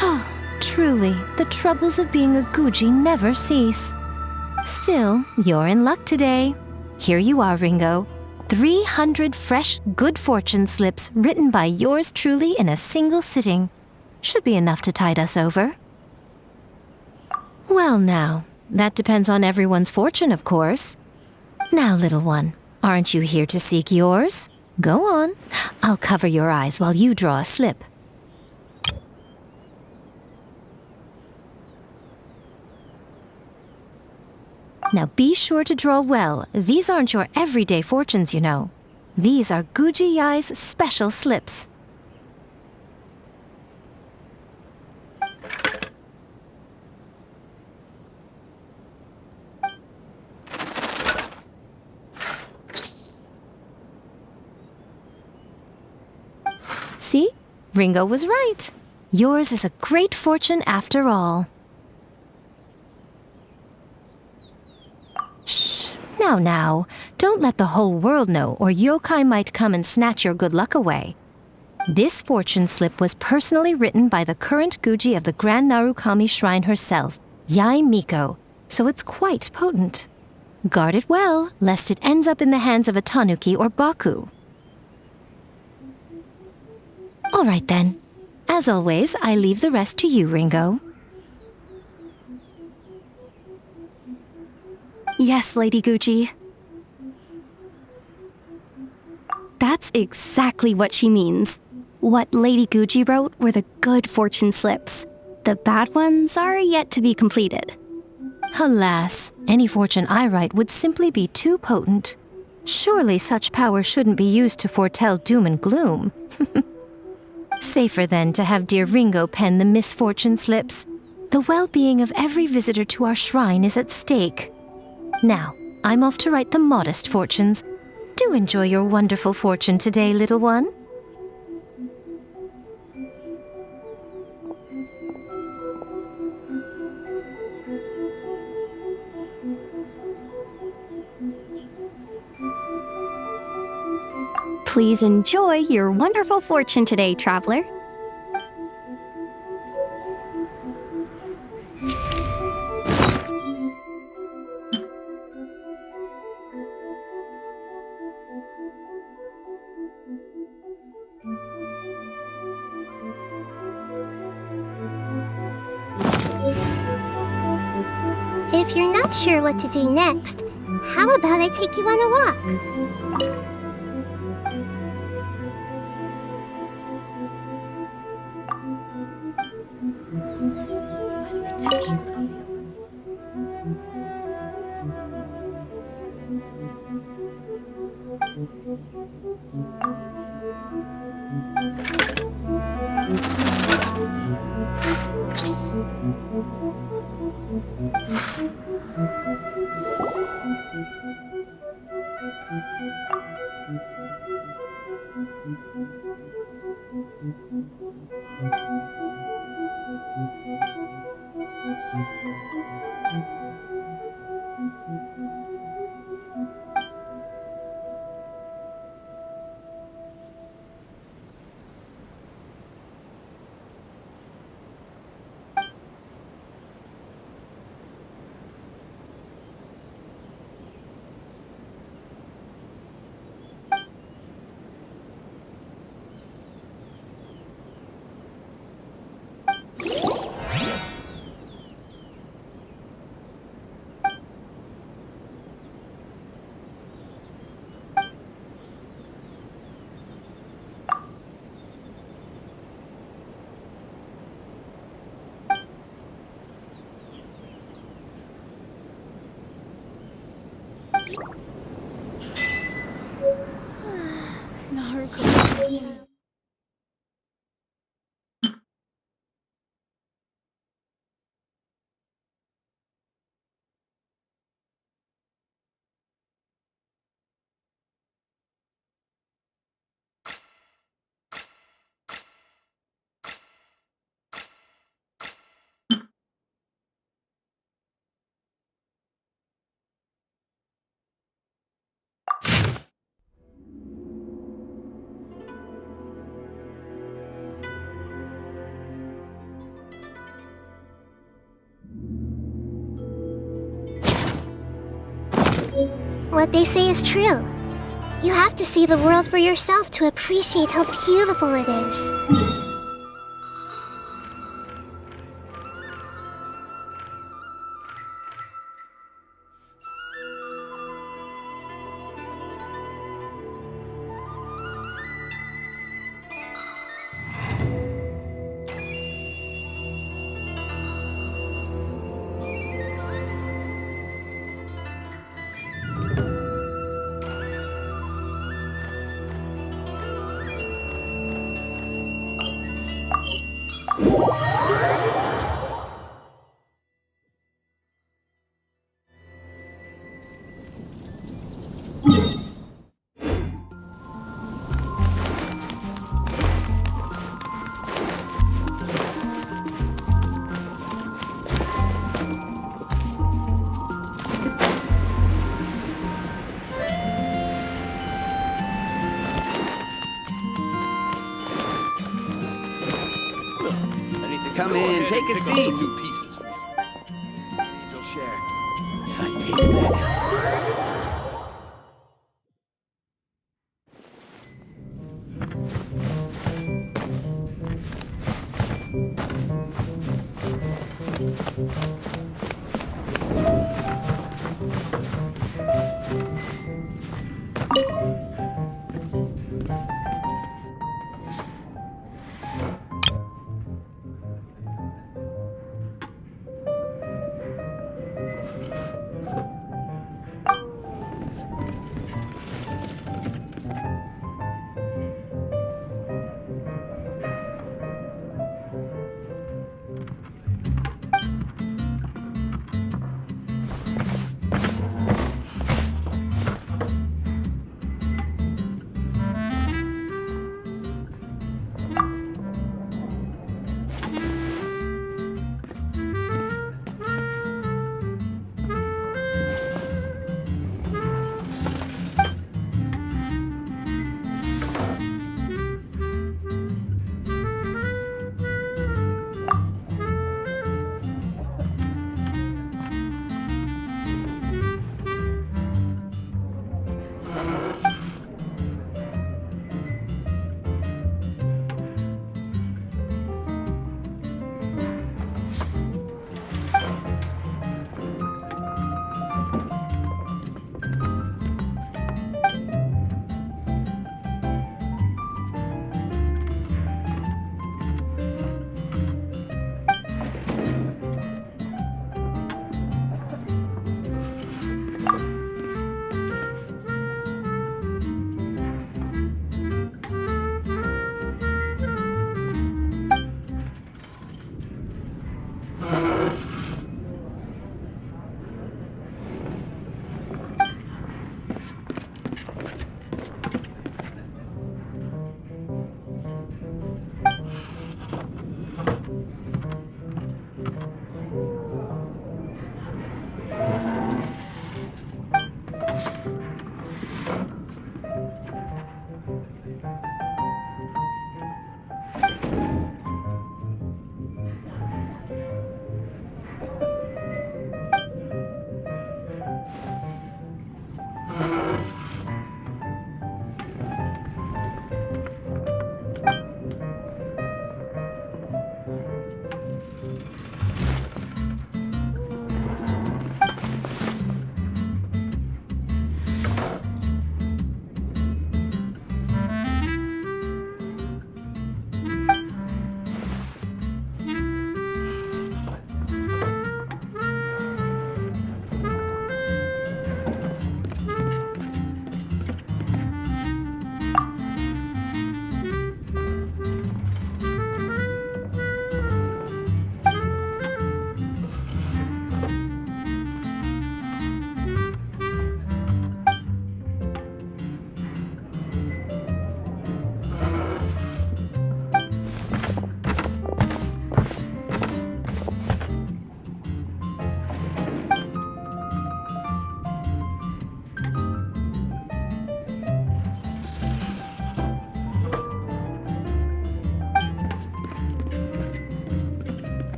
Oh, truly, the troubles of being a Guji never cease. Still, you're in luck today. Here you are, Ringo. 300 fresh, good fortune slips written by yours truly in a single sitting. Should be enough to tide us over. Well now, that depends on everyone's fortune, of course. Now, little one, aren't you here to seek yours? Go on. I'll cover your eyes while you draw a slip. Now be sure to draw well. These aren't your everyday fortunes, you know. These are Guji Yai's special slips. See? Ringo was right. Yours is a great fortune after all. Shh. Now, don't let the whole world know or yokai might come and snatch your good luck away. This fortune slip was personally written by the current Guji of the Grand Narukami Shrine herself, Yai Miko, so it's quite potent. Guard it well, lest it ends up in the hands of a tanuki or baku. All right then. As always, I leave the rest to you, Ringo. Yes, Lady Guji. That's exactly what she means. What Lady Guji wrote were the good fortune slips. The bad ones are yet to be completed. Alas, any fortune I write would simply be too potent. Surely such power shouldn't be used to foretell doom and gloom. Safer then to have dear Ringo pen the misfortune slips. The well-being of every visitor to our shrine is at stake. Now, I'm off to write the modest fortunes. Do enjoy your wonderful fortune today, little one. Please enjoy your wonderful fortune today, traveler. If you're not sure what to do next, how about I take you on a walk? What they say is true. You have to see the world for yourself to appreciate how beautiful it is. Come in, take a seat. Some new pieces. You'll share. If I take that.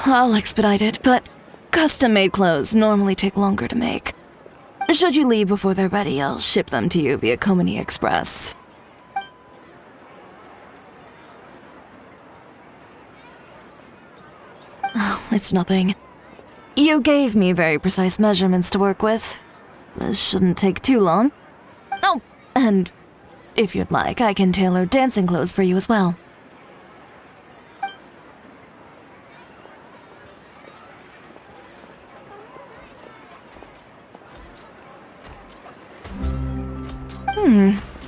I'll expedite it, but custom-made clothes normally take longer to make. Should you leave before they're ready, I'll ship them to you via Komini Express. Oh, it's nothing. You gave me very precise measurements to work with. This shouldn't take too long. Oh, and if you'd like, I can tailor dancing clothes for you as well.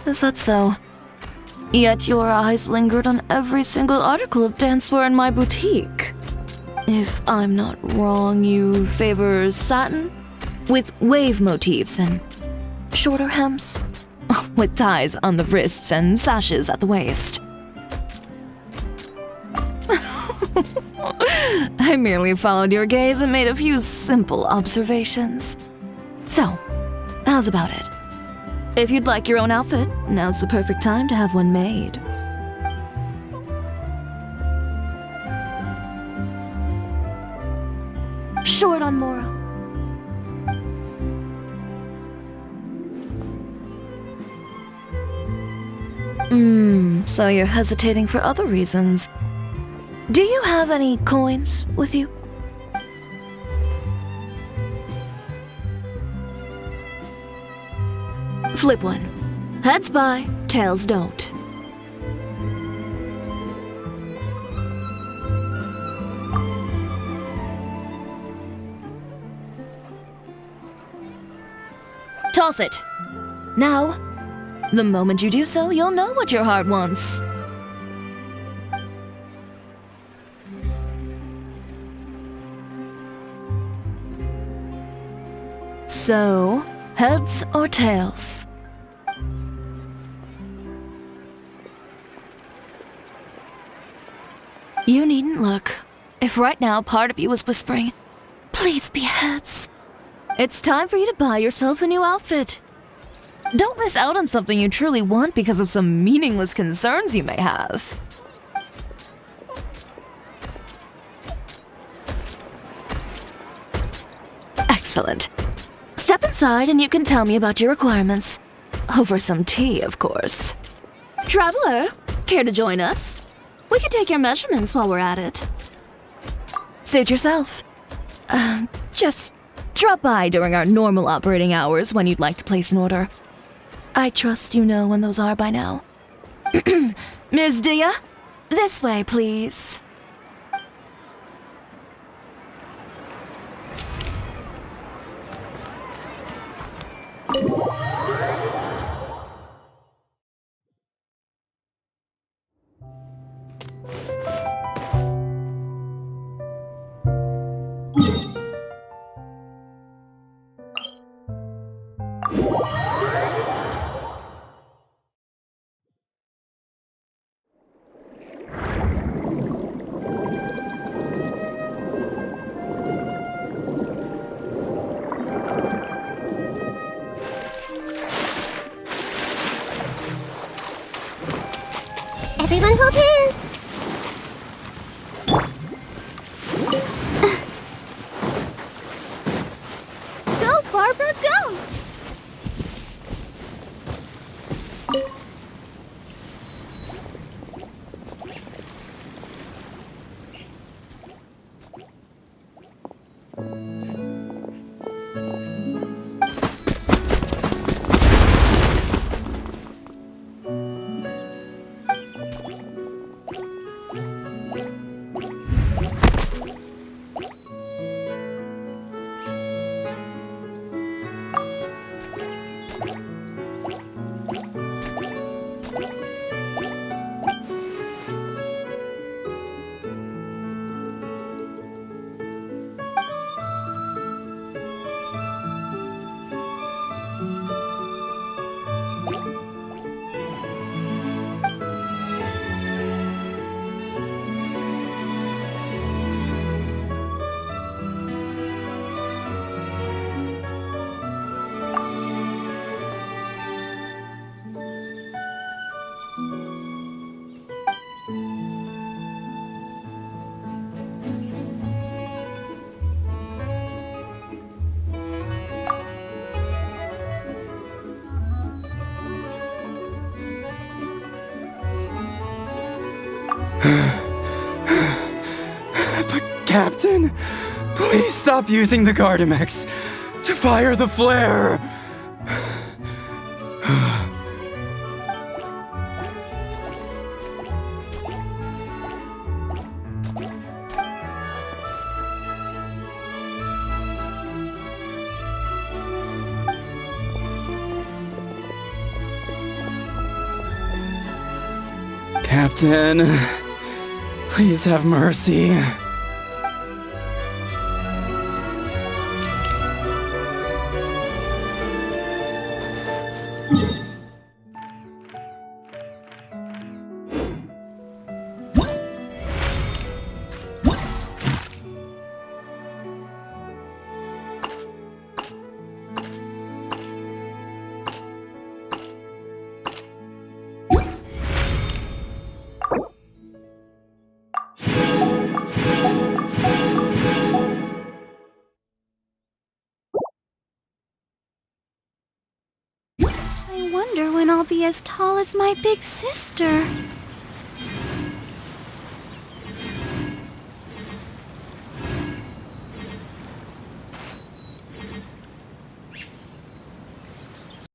Is that so? Yet your eyes lingered on every single article of dancewear in my boutique. If I'm not wrong, you favor satin? With wave motifs and shorter hems? With ties on the wrists and sashes at the waist. I merely followed your gaze and made a few simple observations. So, how's about it? If you'd like your own outfit, now's the perfect time to have one made. Short on moral. So you're hesitating for other reasons. Do you have any coins with you? Flip one. Heads buy, tails don't. Toss it. Now, the moment you do so, you'll know what your heart wants. So, heads or tails? You needn't look. If right now part of you was whispering, please be heads. It's time for you to buy yourself a new outfit. Don't miss out on something you truly want because of some meaningless concerns you may have. Excellent. Step inside and you can tell me about your requirements. Over some tea, of course. Traveler, care to join us? We can take your measurements while we're at it. Suit yourself. Just drop by during our normal operating hours when you'd like to place an order. I trust you know when those are by now. Ms. Dia, this way, please. Everyone hold hands! Go, Barbara, go! Captain, please stop using the Gardamex to fire the flare. Captain, please have mercy. I wonder when I'll be as tall as my big sister.